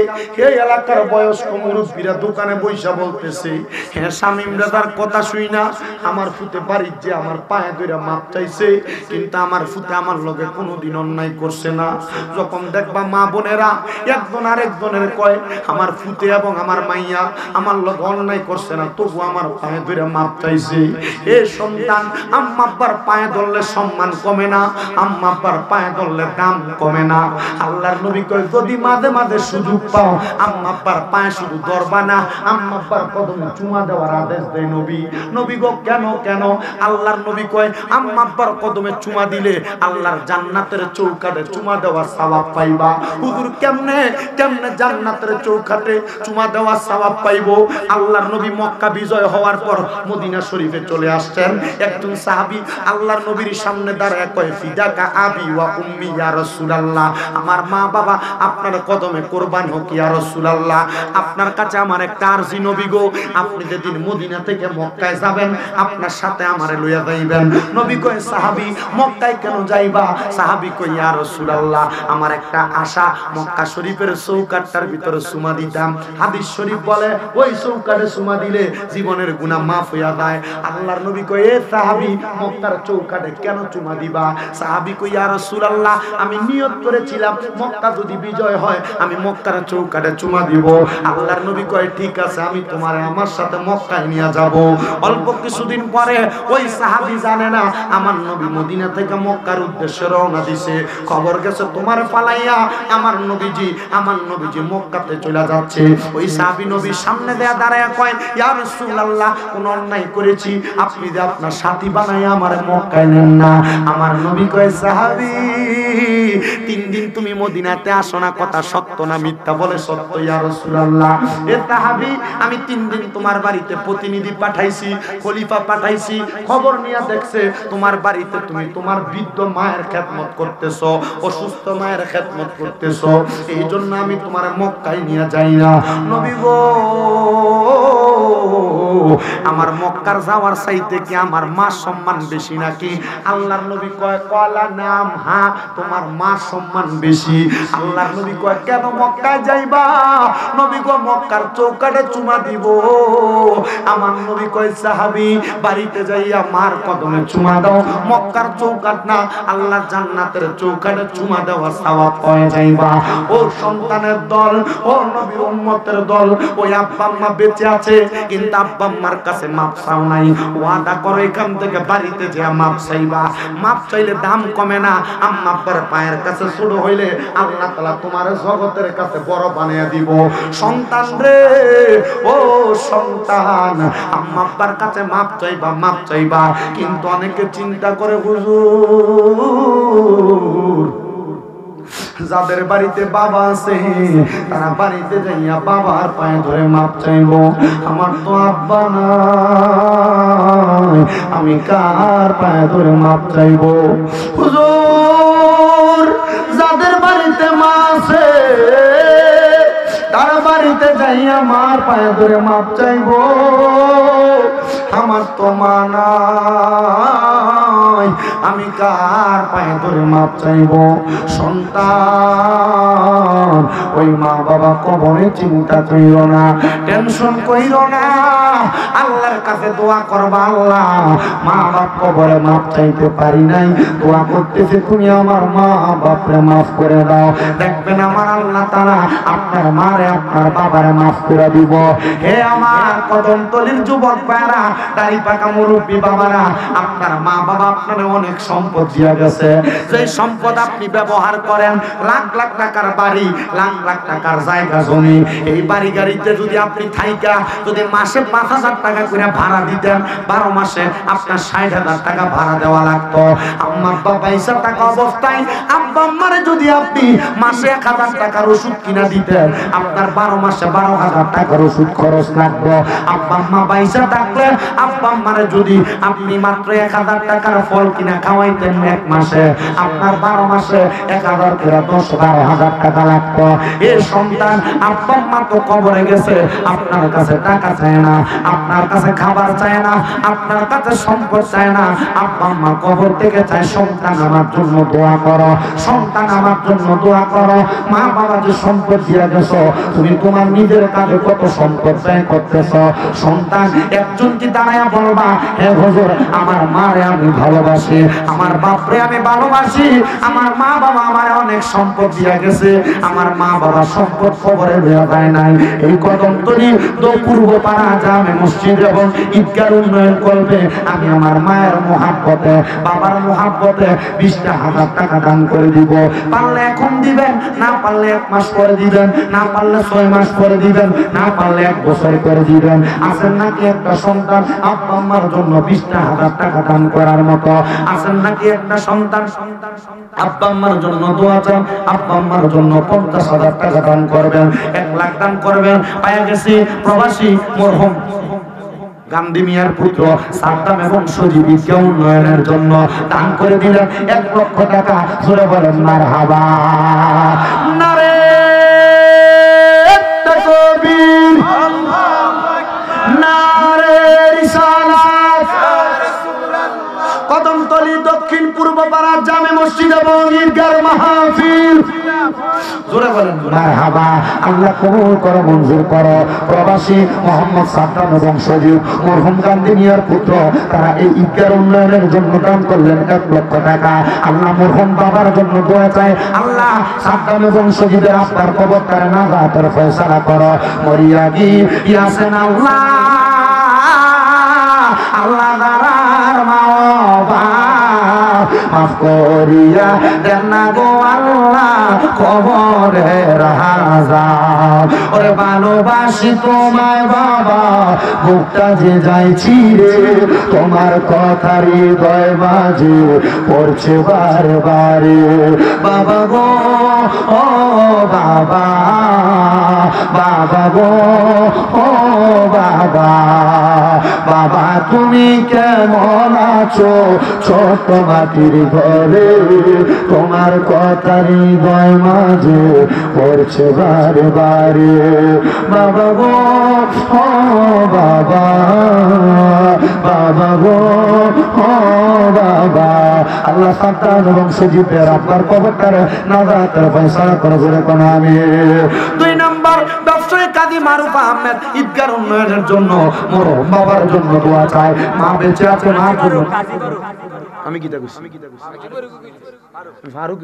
এই এলাকার বয়স্ক মুরব্বীরা দোকানে বইসা বলতেছে, হ্যাঁ শামীম দাদার কথা শুই না, আমার ফুতে বাড়ির যে আমার পায়ে ধরে মাপ চাইছে, কিন্তু আমার ফুতে আমার লগে কোনোদিন অন্যায় করছে না। যখন দেখবা মা বোনেরা একজন আরেকজনের কয় আমার ফুতে এবং আমার মাইয়া আমার লগে অন্যায় করছে না, তবু আমার পায়ে ধরে মাপ চাইছে। এ সন্তান, আম্মা আব্বার পায়ে ধরলে সম্মান কমে না, আম্মা আব্বার পায়ে ধরলে দাম কমে না। আল্লাহর নবী কয় যদি মাঝে মাঝে সুযোগ পাও, আম্মা আব্বার পায়ে শুধু ধরবা না, আম্মা আব্বার কদমে চুমা দেওয়ার আদেশ দেয় নবী। নবী গো কেন কেন? আল্লাহর নবী কয় আম্মা আব্বার কদমে চুমা দিলে আল্লাহর জান্নাতের চৌকাঠে চুমা দেওয়ার সওয়াব পাইবা। হুজুর কেমনে কেমনে জান্নাতের চৌকাঠে চুমা দেওয়ার সওয়াব পাইবো? আল্লাহর নবী মক্কা বিজয় হওয়ার পর মদিনা শরীফে চলে আসছেন। একজন সাহাবী আল্লাহর নবীর সামনে দাঁড়ায় কয় ফিদাকা আবি ওয়া উম্মি ইয়া রাসূলুল্লাহ, আমার মা বাবা আপনার কদমে কুরবান হোক ইয়া রাসূলুল্লাহ। আপনার কাছে আমার একটা আরজি নবী গো, আপনি যেদিন মদিনা থেকে মক্কায় যাবেন আপনার সাথে আমারে লইয়া যাইবেন। নবী কয় সাহাবী মক্কায় কেন যাইবা? সাহাবী কয় ইয়া রাসূলুল্লাহ, আমার একটা আশা মক্কা শরীফের চৌকাঠটার ভিতরে চুমা দিতাম। হাদিস শরীফ বলে ওই চৌকাঠে চুমা দিলে জীবনের গুনাহ মাফ হইয়া যায়। আল্লাহর নবী কয় এ সাহাবী মক্কার চৌকাঠে কেন চুমা দিবা? সাহাবী কয় ইয়া রাসূলুল্লাহ, আমি নিয়ত করেছিলাম মক্কা যদি বিজয় হয় আমি মক্কার চৌকাঠে চুমা দিব। আল্লাহর নবী কয় ঠিক আছে, আমি তোমারে আমার সাথে মক্কায় নিয়ে যাব। অল্প কিছুদিন পরে ওই সাহাবী জানে না আমার নবী মদিনা থেকে মক্কার উদ্দেশ্যে রওনা দিছে, খবর গেছে তোমার পালাইয়া আমার নবীজি মক্কাতে চলে যাচ্ছে। ওই সাহাবী নবীর সামনে দেয়া দাঁড়ায় কয় ইয়া রাসূলুল্লাহ, কোন অন্যায় করেছি, আপনি যে আপনার সাথী বানাইয়া আমারে মক্কায় নেন না। আমার নবী কয় সাহাবী 3 দিন তুমি মদিনাতে আসো না, কথা সত্য না মিথ্যা? বলে সত্য ইয়া রাসূলুল্লাহ। এ সাহাবী আমি 3 দিন তোমার বাড়িতে প্রতিনিধি পাঠাইছি, খলিফা পাঠাইছি, খবর নিয়ে দেখছে তোমার বাড়িতে তুমি তোমার বৃদ্ধ মায়ের খেদমত করতেছো, অসুস্থ মায়ের খেদমত করতেছো, এই জন্য আমি তোমার মক্কায় নিয়ে যাই না। নবী গো আমার মক্কার যাওয়ার চাইতে কি আমার মা সম্মান বেশি নাকি? আল্লাহর নবী কয় কলা নাম, হ্যাঁ তোমার মা সম্মান বেশি। আল্লাহর নবী কয় কেন মক্কায় যাইবা? নবী কয় মক্কার চৌকাঠে চুমা দিব। আমার নবী কয় সাহাবী বাড়িতে যাইয়া মার কদমে চুমা দাও, মক্কার চৌকাঠ না আল্লাহ জান্নাতের চৌকাঠে চুমা দেওয়া সওয়াব পাওয়া যাইবা। ও সন্তানের দল, ও নবীর উম্মতের দল, ওই আব্বা আম্মা বেঁচে আছে কিন্তু আব্বা আম্মার কাছে মাপ চাও নাই, ওয়াদা করো এখান থেকে বাড়িতে যে মাপ চাইবা। মাপ চাইলে দাম কমে না। আম্মা আব্বার পায়ের কাছে ছোট হইলে আল্লাহ তাআলা তোমার জগতের কাছে বড় বানিয়ে দিব। সন্তান রে, ও সন্তান, আম্মা আব্বার কাছে মাপ চাইবা, মাপ চাইবা। কিন্তু অনেকে চিন্তা করে হুজুর যাদের বাড়িতে বাবা আছে তারা বাড়িতে যাইয়া বাবার পায়ে ধরে মাপ চাইবো, আমার তো আব্বা নাই, আমি কার পায়ে ধরে মাপ চাইবো? হুজুর যাদের বাড়িতে মা আছে তারা বাড়িতে যাইয়া মার পায়ে ধরে মাপ চাইবো, আমার তো মা নাই, আমি কার পায়ে ধরে মাপ চাইবো? সন্তান ওই মা বাবা কবরে চিন্তা কইরো না, টেনশন কইরো না, আল্লাহর কাছে দোয়া করবা, আল্লাহ মা বাপ কবরে মাপ চাইতে পারি নাই, দোয়া করতেছি তুমি আমার মা বাপরে মাফ করে দাও। দেখবেন আমার আল্লাহ তাআলা আপনার মারে আপনার বাবারে মাফ করে দিব। হে আমার কদমতলির যুবক ভাইরা, দাড়ি পাকা মুরব্বী বাবারা, আপনার মা বাবা আপনারে অনেক সম্পদ দিয়া গেছে, যে সম্পদ আপনি ব্যবহার করেন, লাখ লাখ টাকার বাড়ি, লাখ লাখ টাকার জায়গা জমি, এই বাড়ি গাড়িতে যদি আপনি থাইকা যদি মাসে 5,000 টাকা করে ভাড়া দিতেন, 12 মাসে আপনার 60,000 টাকা ভাড়া দেওয়া লাগতো। আম্মা আব্বা পয়সা টাকা অবস্থায় আব্বা আম্মারে যদি আপনি মাসে 1,000 টাকার ওষুধ কিনা দিতেন, আপনার 12 মাসে 12,000 টাকার ওষুধ খরচ লাগতো। আব্বা আম্মা পয়সা থাকলে আব্বা আম্মারে যদি আপনি মাত্র 1,000 টাকার ফল কিনা খাওয়াইতেন এক মাসে, আপনার 12 মাসে 1,000 করে 10-12,000 টাকা লাগতো। এই সন্তান আব্বা আম্মা তো কবরে গেছে, আপনার কাছে টাকা চায় না, আপনার কাছে খাবার চায় না, আপনার কাছে সম্পদ চায় না, আব্বা আম্মা কবর থেকে চায় সন্তান আমার জন্য দোয়া করো, সন্তান আমার জন্য দোয়া করো। মা বাবা যে সম্পদ দিয়ে গেছো, তুমি তোমার নিজের কাজে কত সম্পদ ব্যয় করতেছো? সন্তান একজন কি দাঁড়ায়া বলবা, হে হুজুর আমার মারে আমি ভালোবাসি, আমার বাপরে আমি ভালোবাসি, আমার মা বাবা আমার অনেক সম্পদ দিয়ে গেছে, আমার মা বাবা সম্পদ কবরে দেওয়া যায় নাই। এই কদমতলী পূর্ব পাড়া জামে মসজিদ এবং ঈদগাহ উন্নয়ন করবে, আমি আমার মায়ের মোহাব্বতে বাবার মোহাব্বতে 20,000 টাকা দান করে দিব। পারলে এখন দিবেন, না পারলে 1 মাস পরে দিবেন, না পারলে 6 মাস পরে দিবেন, না পারলে 1 বছর করে দিবেন। আছেন নাকি একটা সন্তান আব্বা আম্মার জন্য 20,000 টাকা দান করার মতো? আছেন নাকি একটা সন্তান আব্বা আম্মার জন্য দোয়া চান, আব্বা আম্মার জন্য 50,000 টাকা দান করবেন, 1 লাখ দান করবেন? পায়া গেছি প্রবাসী মরহুম গান্ধী মিয়ার পুত্র সাদ্দাম এবং সজীবীকে উন্নয়নের জন্য দান করে দিলেন 1 লক্ষ টাকা। জোরে বলেন মারহাবা। নারে তাকবীর, নারে রিসালাত। কদমতলী দক্ষিণ পূর্ব পাড়া জামে মসজিদ এবং ঈদগাহ মাহফিল, জোরে বলেন মারহাবা। আল্লাহ কবুল করো, মঞ্জুর করো। প্রবাসী মোহাম্মদ সাদ্দাম এবং সজীব মরহুম গান্ধী মিয়ার পুত্র, তারা এই ঈদগাহ উন্নয়নের জন্য দান করলেন 1 লক্ষ টাকা। আল্লাহ মরহুম বাবার জন্য দোয়া চাই, আল্লাহ সাদ্দাম এবং সজীবের আপনার কবরটারে নাজাতের ফয়সালা করো। মরিয়া গি ইয়াসেন আল্লাহ, আল্লাহ দারার মাওবা মাফ করিয়া দেন না গো আল্লাহ কবরের আযাব। ওরে ভালোবাসি তোমায় বাবা, বুকটা যে যাইছি রে, তোমার কথা হৃদয় বাজে পড়ছে বারবারে। বাবা গো ও বাবা, বাবা গো ও বাবা, বাবা তুমি কেমন আছো ছোট মাটির ঘরে তোমার কথা হৃদয় মাঝে পড়ছে বারে বারে বাবা গো ও বাবা বাবা গো ও বাবা আল্লাহ সান্তান এবং সজীবের আপনার কবরটার নাজাতের ফয়সালা করে বলে কোন আমি 2 নম্বর ব্যবসায়ী কাজী মারুফ আহমেদ ঈদগার উন্নয়নের জন্য মরহুম বাবার জন্য দোয়া চাই মা বেঁচে আছে মার জন্য আমি কি কইছি ফারুক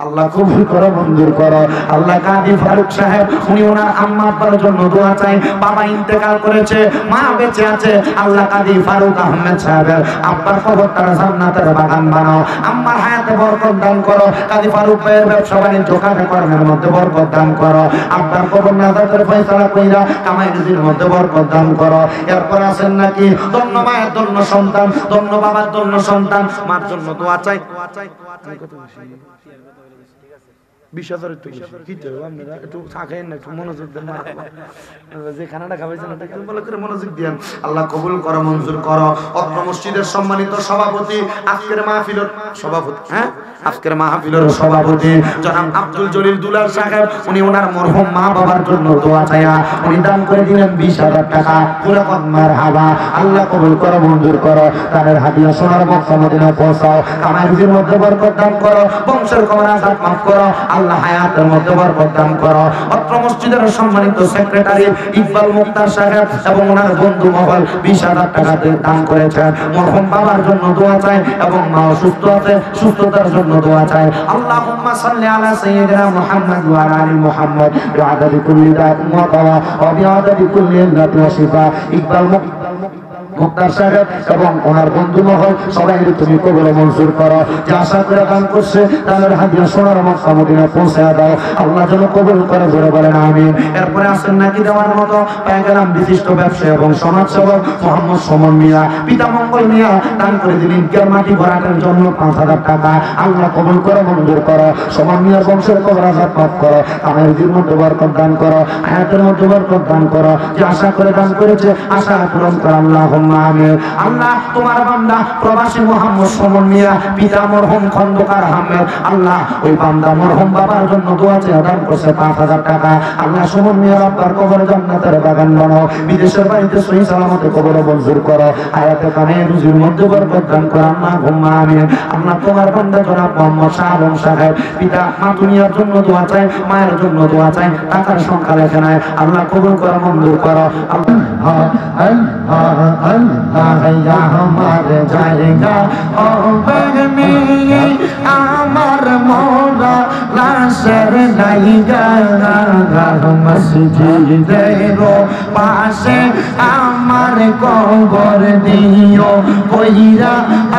আল্লাহ কবুল করো মঞ্জুর করো আল্লাহ কাজী ফারুক সাহেব উনি ওনার আম্মা আব্বার জন্য দোয়া চাই বাবা ইন্তেকাল করেছে মা বেঁচে আছে আল্লাহ কাজী ফারুক আহমেদ সাহেবের আব্বার কবরটা জান্নাতের বাগান বানাও আম্মার হায়াতে বরকত দান করো কাজী ফারুক ভাইয়ের ব্যবসা বাণিজ্য কাজকর্মের মধ্যে বরকত দান করো আব্বার কবর নাজাতের ফয়সালা কইরা কামাই রুজির মধ্যে বরকত দান করো এরপর আছেন নাকি ধন্য মায়ের ধন্য সন্তান ধন্য বাবার ধন্য সন্তান মার জন্য দোয়া চাই 20,000 একটু কি তো আপনারা একটু থাকেন না একটু মনোযোগ দেন যে খানাটা খাওয়াইছেন ওটা একটু ভালো করে মনোযোগ দেন আল্লাহ কবুল করো মঞ্জুর করো অত্র মসজিদের সম্মানিত সভাপতি আজকের মাহফিলের সভাপতি আজকের মাহফিলের সভাপতি জনাব আব্দুল জলিল দুলাল সাহেব উনি ওনার মরহুম মা বাবার জন্য দোয়া চাইয়া উনি দান করে দিলেন 20,000 টাকা পুরো মারহাবা আল্লাহ কবুল করো মঞ্জুর করো তাদের হাদিয়া সোনার মক্কা মদিনা পৌঁছাও কামাই রুজির মধ্যে বরকত দান করো বংশের কবর আযাব মাফ করো আল্লাহ হায়াতের মধ্যে বরকত দান করো অত্র মসজিদের সম্মানিত সেক্রেটারি ইকবাল মুক্তার সাহেব এবং ওনার বন্ধু মহল 20,000 টাকা দান করেছেন মরহুম বাবার জন্য দোয়া চাই এবং মা অসুস্থ আছে সুস্থতার জন্য দোয়া চাই আল্লাহুম্মা সাল্লি আলা সাইয়্যিদিনা মুহাম্মদ ওয়া আলা আলি মুহাম্মদ বিআদাদি কুল্লি দা'in ওয়া দাওয়া ওয়া বিআদাদি কুল্লি ইল্লাতি ওয়া শিফা ইকবাল মুক্তার সাহেব এবং ওনার বন্ধু মহল সবাই তুমি কবুল মঞ্জুর করো যে আশা করে দান করছে তাদের হাদিয়া সোনার মক্কা মদিনা পৌঁছে দাও আল্লাহ যেন কবুল করে ধরে বলেন আমিন এরপরে আসেন নাকি দেওয়ার মতো পেয়ে গেলাম বিশিষ্ট ব্যবসায়ী এবং সমাজসেবক মোহাম্মদ সমন মিয়া পিতা মঙ্গল মিয়া দান করে দিলেন ঈদগার মাটি ভরাটের জন্য 5,000 টাকা আল্লাহ কবুল করে মঞ্জুর করো সমন মিয়ার বংশের কবর আযাব মাফ করো আমার রুজির মধ্যে বরকত দান করো হায়াতের মধ্যে বরকত দান করো যে আশা করে দান করেছে আশা পূরণ করো আল্লাহুম্মা আমিন আল্লাহ তোমার বান্দা প্রবাসী মোহাম্মদ সমন মিয়া পিতা মরহুম খন্দকার আহমেদ আল্লাহ ওই বান্দা মরহুম বাবার জন্য দোয়া চেয়ে দান করছে 5,000 টাকা আল্লাহ সমন মিয়া আব্বার কবরে জান্নাতের বাগান বানাও বিদেশের বাড়িতে সহি সালামতে কবর মঞ্জুর করো হায়াতে কানে রুজির মধ্যে বরকত দান করো আল্লাহুম্মা আমিন আল্লাহ তোমার বান্দা জনাব মোহাম্মদ শাহ আলম সাহেব পিতা মা দুনিয়ার জন্য দোয়া চাই মায়ের জন্য দোয়া চাই টাকার সংখ্যা লেখে নাই আল্লাহ কবুল করো মঞ্জুর করো আল্লাহ ইয়া আমার জায়গা ও বেগনি আমার মোরা লাশের জায়গা মসজিদের পাশে আমার কবর দিও কইরা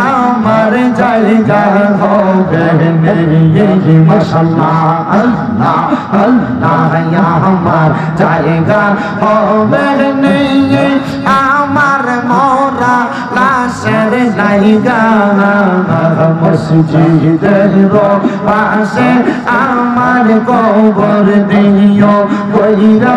আমার জায়গা হবে নেই মাশাআল্লাহ আল্লাহ আল্লাহ ইয়া আমার জায়গা হবে নেই আমার মোরা লাশের জায়গা মসজিদের পাশে আমার কবর দিও কইরা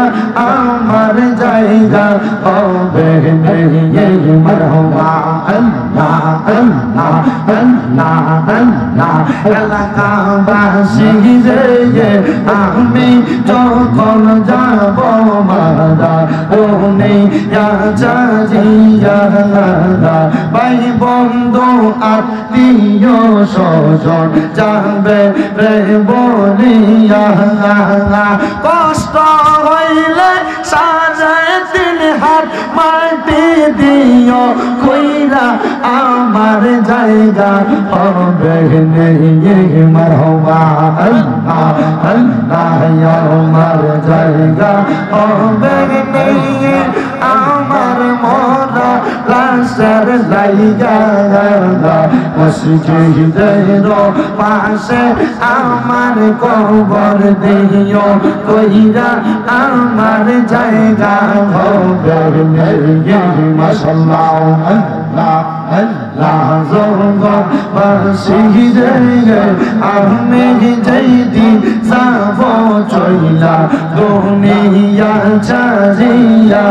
আমার জায়গা হবে নেই মারহাবা আল্লাহ আল্লাহ আল্লাহ আল্লাহ এলাকাবাসী রে আমি যখন যাব মারা ওনে ইয়া ভাই বন্ধু আত্মীয় স্বজন যাবে রে বলিয়া কষ্ট হইলে সাজায় 3 হাত মাটি দিও কইরা আমার জায়গা হবে নেই মারহাবা আল্লাহ আল্লাহ আমার জায়গা হবে নেই আমার মোরা লাশের জায়গা মসজিদের পাশে আমার কবর দিও কইরা আমার জায়গা হবে নেই মাশাআল্লাহ আল্লাহ আল্লাহ লাজঙ্গ বাসি রে আমি যেদি যাব চইলা দুনিয়া ছাড়িয়া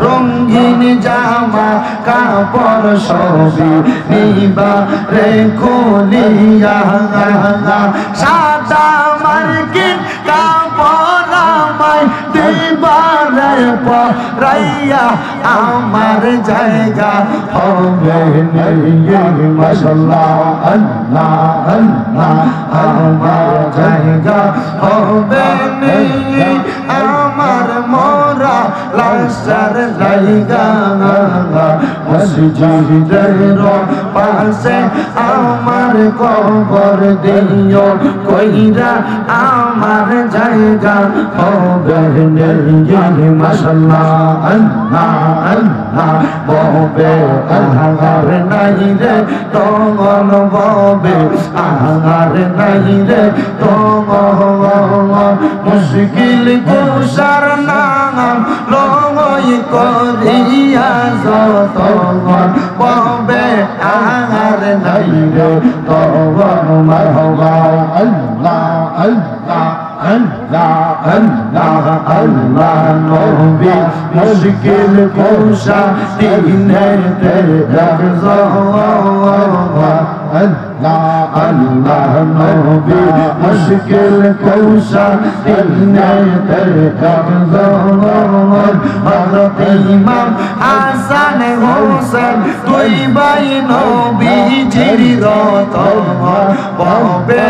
রঙিন জামা কাপড় সবই নিবা রে খুলিয়া সাদা মার্কিন কাপড় আমায় দিবারে পরাইয়া আমার জায়গা হবে নেই মাশাআল্লাহ আল্লাহ আল্লাহ আমার জায়গা হবে নেই আমার মোরা লাশার জায়গা মসজিদের পাশে আমার কবর দিও কইরা আমার জায়গা হবে নেই মাশাআল্লাহ আল্লাহ আল্লাহ ববে আহার নাই রে তঙ্গন ববে আহার নাই রে তঙ্গন মুশকিল কুশার নাম লই করিয়া যতন ববে আহার নাই রে তঙ্গন মারহাবা আল্লাহ আল্লাহ আল্লাহ আল্লাহ আল্লাহ নবী মুশকিল কুশা দিনেতে রাখজো আল্লাহ আল্লাহ নবী মুশকিল কুশা দিনেতে রাখজো হযরত ইমাম হাসান হোসেন দুই ভাই নবীজির রতন ববে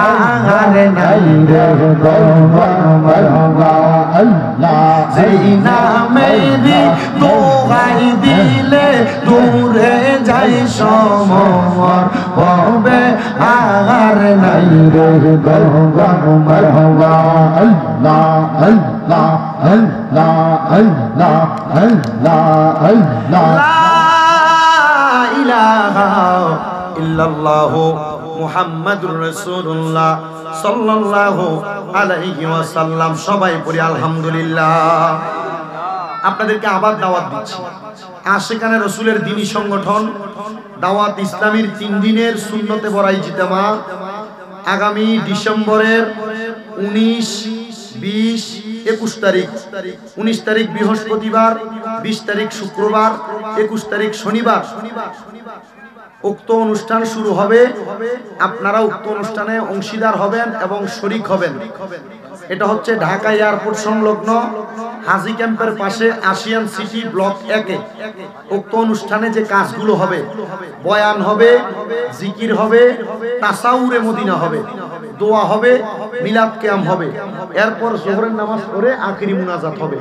আহার নাই রে জিনা মেরি দোহাই দিলে দূরে যাই সমর ববে আহার নাই রে মারহাবা আল্লাহ আল্লাহ আল্লাহ আল্লাহ আল্লাহ আল্লাহ লা ইলাহা ইল্লাল্লাহু মুহাম্মাদুর রাসূলুল্লাহ সাল্লাল্লাহু আলাইহি ওয়াসাল্লাম। সবাই পড়ি আলহামদুলিল্লাহ। আপনাদেরকে আবার দাওয়াত দিচ্ছি, আশিকানে রাসূলের দ্বীনি সংগঠন দাওয়াত ইসলামীর 3 দিনের সুন্নতে বড়াই জিতেমা আগামী ডিসেম্বরের 19, 20, 21 তারিখ। 19 তারিখ বৃহস্পতিবার, 20 তারিখ শুক্রবার, 21 তারিখ শনিবার উক্ত অনুষ্ঠান শুরু হবে। আপনারা উক্ত অনুষ্ঠানে অংশীদার হবেন এবং শরীক হবেন। এটা হচ্ছে ঢাকা এয়ারপোর্ট সংলগ্ন হাজি ক্যাম্পের পাশে আসিয়ান সিটি ব্লক 1-এ। উক্ত অনুষ্ঠানে যে কাজগুলো হবে, বয়ান হবে, জিকির হবে, তাসাউরে মদিনা হবে, দোয়া হবে, মিলাদ কিয়াম হবে, এরপর জোহরের নামাজ পড়ে আখিরি মুনাজাত হবে।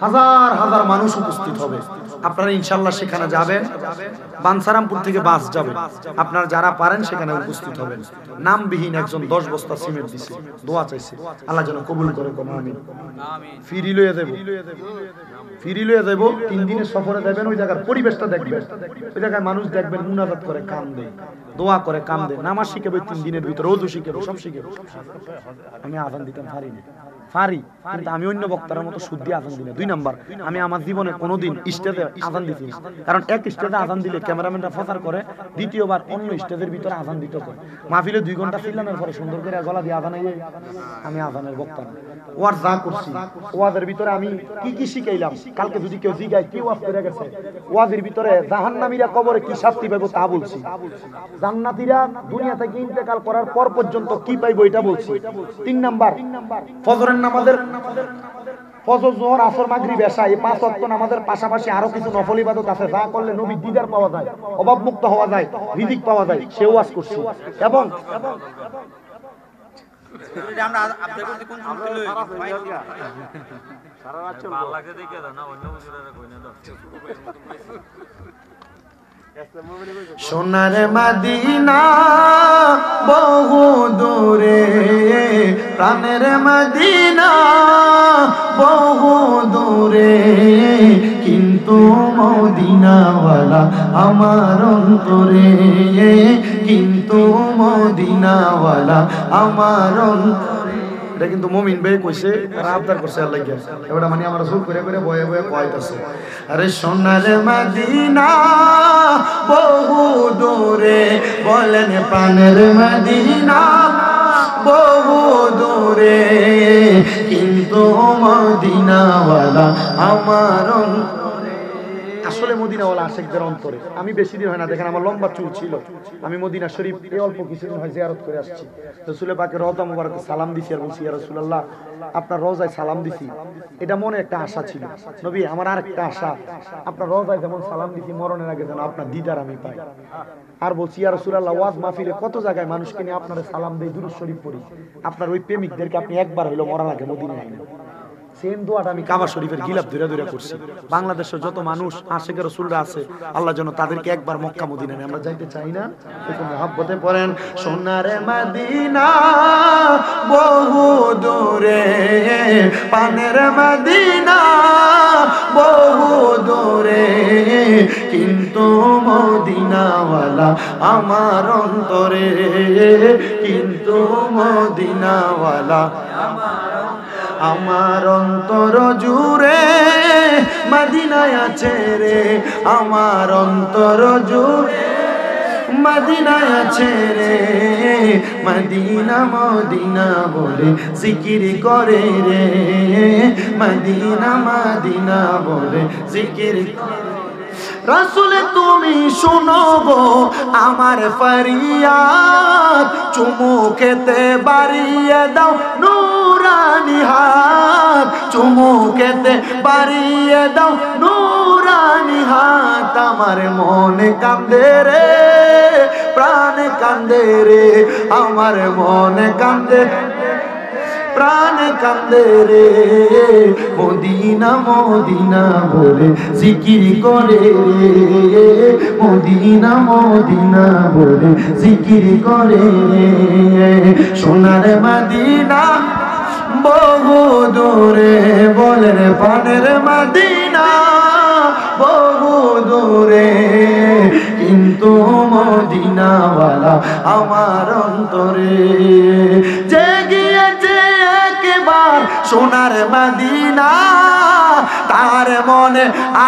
হাজার হাজার মানুষ উপস্থিত হবে। আপনারা ইনশাআল্লাহ সেখানে যাবেন। বানসারামপুর থেকে বাস যাবে। আপনারা যারা পারেন সেখানে উপস্থিত হবেন। নামবিহীন একজন 10 বস্তা সিমেন্ট দিছে, দোয়া চাইছে, আল্লাহ যেন কবুল করে। কোন আমিন। ফিরি লয়ে দেব, ফিরি লয়ে দেব। 3 দিনের সফরে যাবেন, ওই জায়গার পরিবেশটা দেখবেন। ওই জায়গায় মানুষ দেখবেন মুনাজাত করে, কান্দে, দোয়া করে, কান্দে। নামাজ শিখাবে 3 দিনের ভিতরে, ওযু শিখাবে, সব শিখাবে। আমি আযান দিতাম পারি না, পারি, কিন্তু আমি অন্য বক্তার মতো শুদ্ধি আযান দিই না। 2 নাম্বার, আমি আমার জীবনে কোনোদিন স্টেজে আযান দিছি না। কারণ এক স্টেজে আযান দিলে ক্যামেরাম্যানরা প্রচার করে, দ্বিতীয়বার অন্য স্টেজের ভিতরে আযান দিতে হয়। মাহফিলে 2 ঘন্টা ছিলানোর পরে সুন্দর করে গলা দিয়ে আযান হয়ে আমি আযানের বক্তা না। ওয়াজ যা করছি, ওয়াজের ভিতরে আমি কি কি শিখাইলাম, কালকে যদি কেউ জিগায় কি ওয়াজ করে গেছে, ওয়াজের ভিতরে জাহান্নামীরা কবরে কি শাস্তি পাইবো তা বলছি, জান্নাতীরা দুনিয়া থেকে ইন্তেকাল করার পর পর্যন্ত কি পাইবো এটা বলছি। 3 নাম্বার, ফজরের নামাজের ফজর, জোহর, আসর, মাগরিব, এশা এই 5 ওয়াক্ত নামাজের পাশাপাশি আরো কিছু নফল ইবাদত আছে, যা করলে নবীর দিদার পাওয়া যায়, অভাব মুক্ত হওয়া যায়, রিজিক পাওয়া যায়, সে ওয়াজ করছি। এবং আমরা আপনাদের কোন শুনতে লই সারা রাত চলবে, ভালো লাগে দেখে দাও না, অন্য বুঝুরারে কই না দাও। সোনার মদিনা বহু দূরে, প্রাণের মদিনা বহু দূরে, কিন্তু মদিনাওয়ালা আমার অন্তরে, কিন্তু মদিনাওয়ালা আমার অন্তরে। এটা কিন্তু মুমিন ভাই কইছে, আর আবদার করছে আল্লাহ কি এটা মানে আমরা সুর করে করে বয়ে বয়ে কইতাছে। আরে সোনার মদিনা বহু দূরে, বলেন প্রাণের মদিনা বহু দূরে, কিন্তু মদিনাওয়ালা আমার অন্তরে। আসলে মদিনাওয়ালা আশেকদের অন্তরে। আমি বেশি দিন হয় না, দেখেন আমার লম্বা চুল ছিল, আমি মদিনা শরীফ এই অল্প কিছুদিন হয় জিয়ারত করে আসছি। রাসূল পাকের রওজা মুবারকে সালাম দিছি আর বলছি, ইয়া রাসূলুল্লাহ আপনার রওজায় সালাম দিছি, এটা মনে একটা আশা ছিল নবী, আমার আরেকটা আশা, আপনার রওজায় যেমন সালাম দিছি মরণের আগে যেন আপনার দিদার আমি পাই। আর বলছি, ইয়া রাসূলুল্লাহ ওয়াজ মাহফিলে কত জায়গায় মানুষকে নিয়ে আপনার সালাম দেই, দুরূদ শরীফ পড়ি, আপনার ওই প্রেমিকদেরকে আপনি একবার হইলো মরার আগে মদিনায় আনেন। সেম দোয়াটা আমি কাবা শরীফের গিলাফ ধরে ধরে করছি। বাংলাদেশের যত মানুষ আশিক রাসূলরা আছে, আল্লাহ যেন তাদেরকে একবার মক্কা মদিনায় আমরা যাইতে চাই না। এরকম মহব্বতে পড়েন, সোনার মদিনা বহু দূরে, পানের মদিনা বহু দূরে, কিন্তু মদিনাওয়ালা আমার অন্তরে, কিন্তু মদিনাওয়ালা আমার অন্তর জুড়ে, মদিনায় আছে রে আমার অন্তর জুড়ে, মদিনায় আছে রে, মদিনা মদিনা বলে জিকির করে রে, মদিনা মদিনা বলে জিকির করে। রাসূল তুমি শোনো গো আমার ফরিয়াদ, চুমু খেতে বাড়িয়ে দাও নূরানি হাত, চুমু খেতে বাড়িয়ে দাও নূরানি হাত। আমার মনে কান্দে রে, প্রাণ কান্দে রে, আমার মনে কান্দে, প্রাণ কান্দে রে, মদিনা মদিনা বলে জিকির করে রে, মদিনা মদিনা বলে জিকির করে রে, সোনার মদিনা বহু দূরে, বলেন প্রাণের মদিনা বহু দূরে, কিন্তু মদিনাওয়ালা আমার অন্তরে। যে গিয়েছে একবার সোনার মদিনা, তার মনে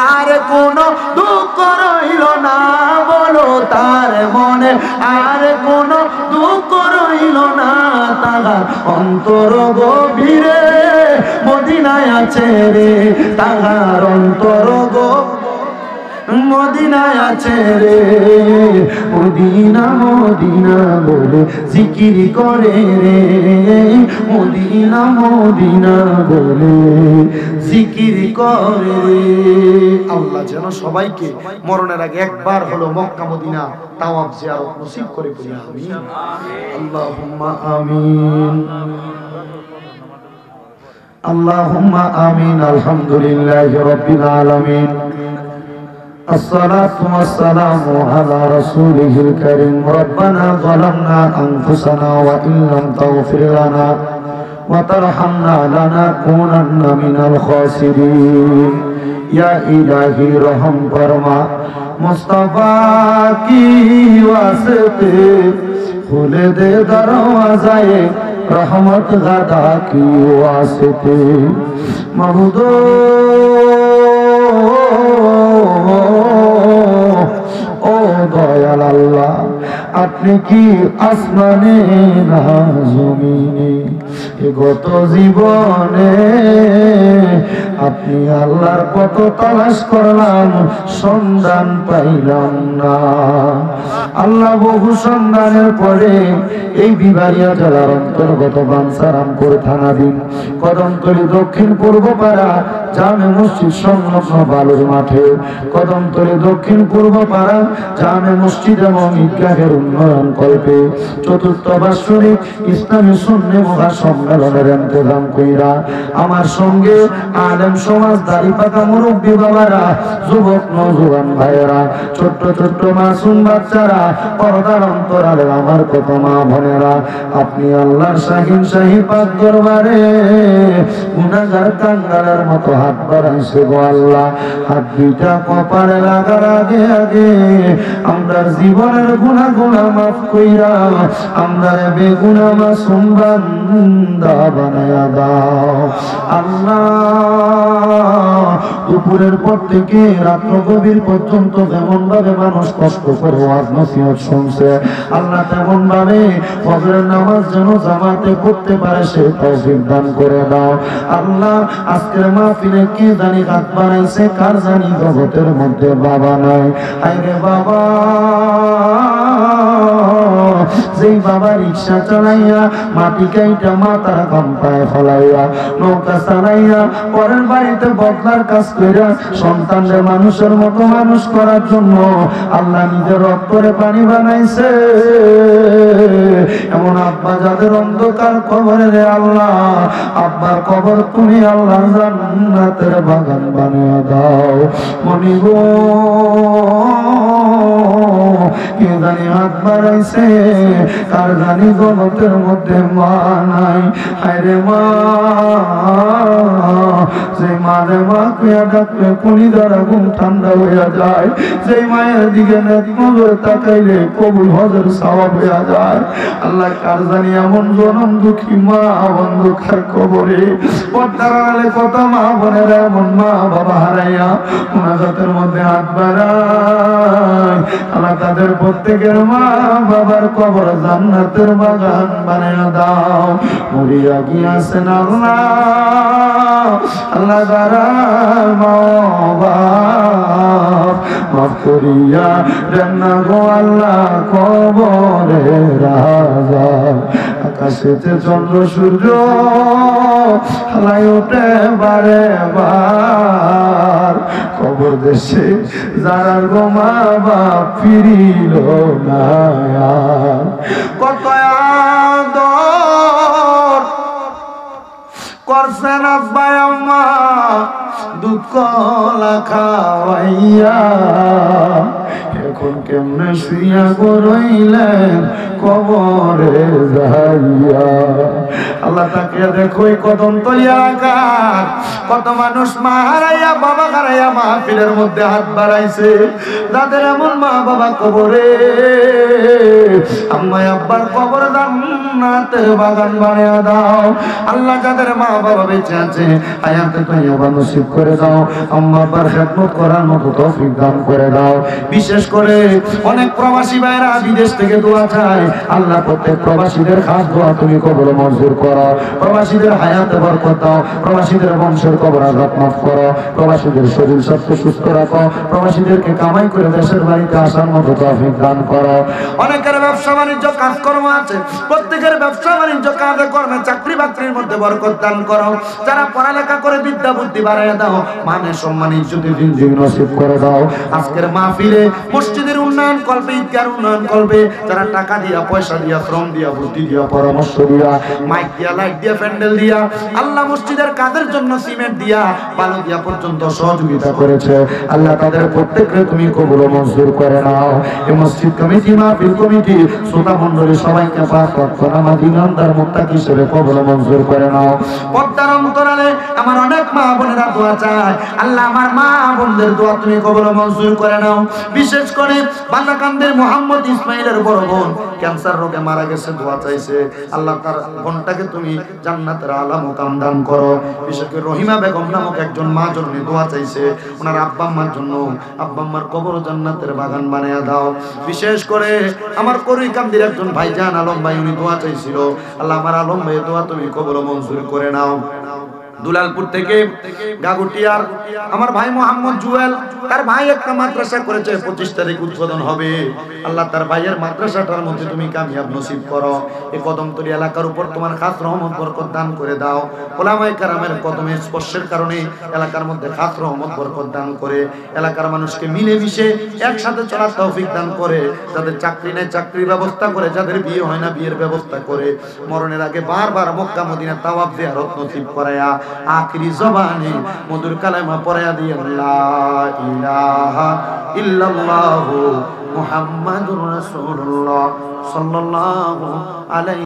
আর কোনো দুঃখ রইল না, বলো তার মনে আর কোনো দুঃখ রইল না, তার অন্তর গভীরে মদিনায় আছে রে, তার অন্তর মদিনায় আছে রে, মদিনা মদিনা বলে জিকির করে রে, মদিনা মদিনা বলে জিকির করে রে। আল্লাহ যেন সবাইকে মরণের আগে একবার হলো মক্কা মদিনা তাওয়াফ জিয়ারত নসিব করে বলি আমিন, আল্লাহুম্মা আমিন, আল্লাহুম্মা আমিন। আলহামদুলিল্লাহি রাব্বিল আলামিন, الصلاة والسلام على رسوله الكريم. ربنا ظلمنا أنفسنا وإن لم تغفر لنا وترحمنا لنكونن من الخاسرين. يا إلهي رحم فرما, मुस्तफा की वास्ते खुले दे दरवाज़ाए रहमत गदा की वास्ते। महबूदो ও দয়াল আল্লাহ, আপনি কি আসমানে না জমিনে, গত জীবনে আপনি আল্লাহর কত তালাশ করলাম, সন্ধান পাইলাম না। আল্লাহ বহু সন্ধানের পরে এই বিবারিয়া জেলার অন্তর্গত বাঞ্ছারামপুর থানাধীন কদমতলী দক্ষিণ পূর্ব পাড়া জামে মসজিদ সংলগ্ন বালুর মাঠে, কদমতলী দক্ষিণ পূর্ব পাড়া জামে মসজিদ এবং ঈদগাহের উন্নয়ন কল্পে চতুর্থ বার্ষিক ইসলামী সুন্নি মহাসম্মেলনের ইন্তজাম কইরা আমার সঙ্গে আলেম সমাজ, দাড়ি পাকা মুরব্বী বাবারা, যুবক নওজোয়ান ভাইয়েরা, ছোট্ট ছোট্ট মাসুম বাচ্চারা, পর্দার অন্তরালে আমার কত মা বোনেরা, আপনি আল্লাহর শাহিন শাহী পাক দরবারে গুনাহগার কাঙ্গালের মতো হাত বাড়াইছে গো আল্লাহ। হাত দুইটা কপালে লাগার আগে আগে আমরা জীবনের গুনাহ গুনাহ মাফ কইরা আমরারে বেগুনাহ মাসুম বান্দা বানায়া দাও আল্লাহ। দুপুরের পর থেকে রাত্র গভীর পর্যন্ত যেমন ভাবে মানুষ কষ্ট করে ওয়াজ নসিহত শুনছে আল্লাহ তেমন ভাবে ফজরের নামাজ যেন জামাতে পড়তে পারে সে তৌফিক দান করে দাও আল্লাহ। আজকের মাহফিলে কে জানি হাত বাড়াইছে, কার জানি জগতের মধ্যে বাবা নাই। আইরে বাবা, যেই বাবা রিক্সা চালাইয়া মাটি কাইটা মাথার কাম্পায় ফলাইয়া নৌকা চালাইয়া পরের বাড়িতে বদলার কাজ কইরা সন্তানদের মানুষের মতো মানুষ করার জন্য আল্লাহ নিজের রক্তরে পানি বানাইছে, এমন আব্বা যাদের অন্ধকার কবরে রে আল্লাহ, আব্বার কবর তুমি আল্লাহ জান্নাতের বাগান বানিয়ে দাও। মনি গো, কে জানি হাত বাড়াইছে, কার জানি জগতের মধ্যে মা নাই। আরে মা, সেই মারে মা কুয়া ডাকলে কুনি দ্বারা ঘুম ঠান্ডা হইয়া যায়, সেই মায়ের দিকে নজর তাকাইলে কবুল হজের সওয়াব হইয়া যায়। আল্লাহ, কার জানি এমন জনম দুঃখী মা অন্ধকার কবরে পর্দার আড়ালে কত মা বোনেরা এমন মা বাবা হারাইয়া মুনাজাতের মধ্যে হাত বাড়ায়। আল্লাহ, তাদের প্রত্যেকের মা বাবার কবর জান্নাতের বাগান বানিয়ে দাও। মরিয়া গিয়াছেন আল্লাহ, আল্লাহ দারার মা বাপ মাফ করিয়া দেন না গো আল্লাহ কবরে রাজা। আকাশেতে চন্দ্র সূর্য হালাই ওঠে বারে বার, কবর দেশে যারার গো মা বাপ ফিরিল না। কত আদর করছেন আব্বা আম্মা দুধ কলা খাওয়াইয়া, এখন কেমনে শুইয়া গরইলেন কবরে যাইয়া। আল্লাহ, তাকে দেখো কদম তলিয়া এলাকার কত মানুষ মা হারাইয়া বাবা হারাইয়া মাহফিলের মধ্যে হাত বাড়াইছে, যাদের এমন মা বাবা কবরে, আম্মা আব্বার কবর জান্নাতের বাগান বানিয়ে দাও। আল্লাহ, যাদের মা বাবা বেঁচে আছে হায়াতে তৈয়বা নসিব করে দাও, আম্মা আব্বার খেদমত করার মতো তৌফিক দান করে দাও। বিশেষ করে অনেক প্রবাসী ভাইরা বিদেশ থেকে দোয়া চায়, আল্লাহ প্রত্যেক প্রবাসীদের খাস দোয়া তুমি কবুল মঞ্জুর করো। প্রবাসীদের হায়াতে বরকত দাও, প্রবাসীদের বংশের কবর আযাব মাফ করো, প্রবাসীদের শরীর স্বাস্থ্য সুস্থ রাখো, প্রবাসীদেরকে কামাই করে দেশের বাড়িতে আসার মতো তৌফিক দান করো। অনেকের ব্যবসা বাণিজ্য কাজকর্ম আছে, প্রত্যেকের ব্যবসা বাণিজ্য কাজে কর্মে চাকরি বাকরির মধ্যে বরকত দান করো। যারা পড়ালেখা করে বিদ্যা বুদ্ধি বাড়াইয়া দাও, মানে সম্মান ইজ্জতের জিন্দেগি নসিব করে দাও। আজকের মাহফিলে মসজিদের উন্নয়ন করবে, ঈদগার উন্নয়ন করবে, যারা টাকা দিয়া পয়সা দিয়া শ্রম দিয়া বুদ্ধি দিয়া পরামর্শ দিয়া মাইক দিয়া লাইট দিয়া প্যান্ডেল দিয়া আল্লাহ মসজিদের কাজের জন্য সিমেন্ট দিয়া বালু দিয়া পর্যন্ত সহযোগিতা করেছে, আল্লাহ তাদের প্রত্যেককে তুমি কবুল মঞ্জুর করে নাও। এই মসজিদ কমিটি, মাহফিল কমিটি, শ্রোতা মণ্ডলী সবাইকে পাক ওয়াক্ত নামাজ ইমানদার মুত্তাকি হিসেবে কবুল মঞ্জুর করে নাও। পর্দার অন্তরালে আমার অনেক মা বোনেরা দোয়া চায়, আল্লাহ আমার মা বোনদের দোয়া তুমি কবুল মঞ্জুর করে নাও। বিশেষ করে বান্দাকান্দের মোহাম্মদ ইসমাইলের বড় বোন ক্যান্সার রোগে মারা গেছে, দোয়া চাইছে, আল্লাহ তার বোনটাকে তুমি জান্নাতের আলা মুকাম দান করো। বিশেষ করে রহিমা বেগম নামক একজন মা জননী দোয়া চাইছে, ওনার আব্বা আম্মার জন্য, আব্বা আম্মার কবর জান্নাতের বাগান বানিয়ে দাও। বিশেষ করে আমার করিকান্দির একজন ভাইজান আলম ভাই, উনি দোয়া চাইছিল, আল্লাহ আমার আলম ভাইয়ের দোয়া তুমি কবুল মঞ্জুর করে নাও। দুলালপুর থেকে গাগুটিয়ার আমার ভাই মোহাম্মদ জুয়েল, তার ভাই একটা মাদ্রাসা করেছে, 25 তারিখ উদ্বোধন হবে। আল্লাহ তার ভাইয়ের মাদ্রাসাটার মধ্যে তুমি কামিয়াব নসিব করো। এই কদমতলী এলাকার উপর তোমার খাস রহমত বরকত দান করে দাও। ওলামায়ে কেরামের কদমের স্পর্শের কারণে এলাকার মধ্যে খাস রহমত বরকত দান করে এলাকার মানুষকে মিলেমিশে একসাথে চলার তৌফিক দান করে, যাদের চাকরি নেই চাকরির ব্যবস্থা করে, যাদের বিয়ে হয় না বিয়ের ব্যবস্থা করে, মরণের আগে বারবার মক্কা মদিনা তাওয়াফ জিয়ারত নসিব করায়া আখিরি জবানে মধুর কালেমা পড়ায়া দিয়ে লা ইলাহা ইল্লাল্লাহু মুহাম্মাদুর রাসূলুল্লাহ সাল্লাল্লাহু আলাইহি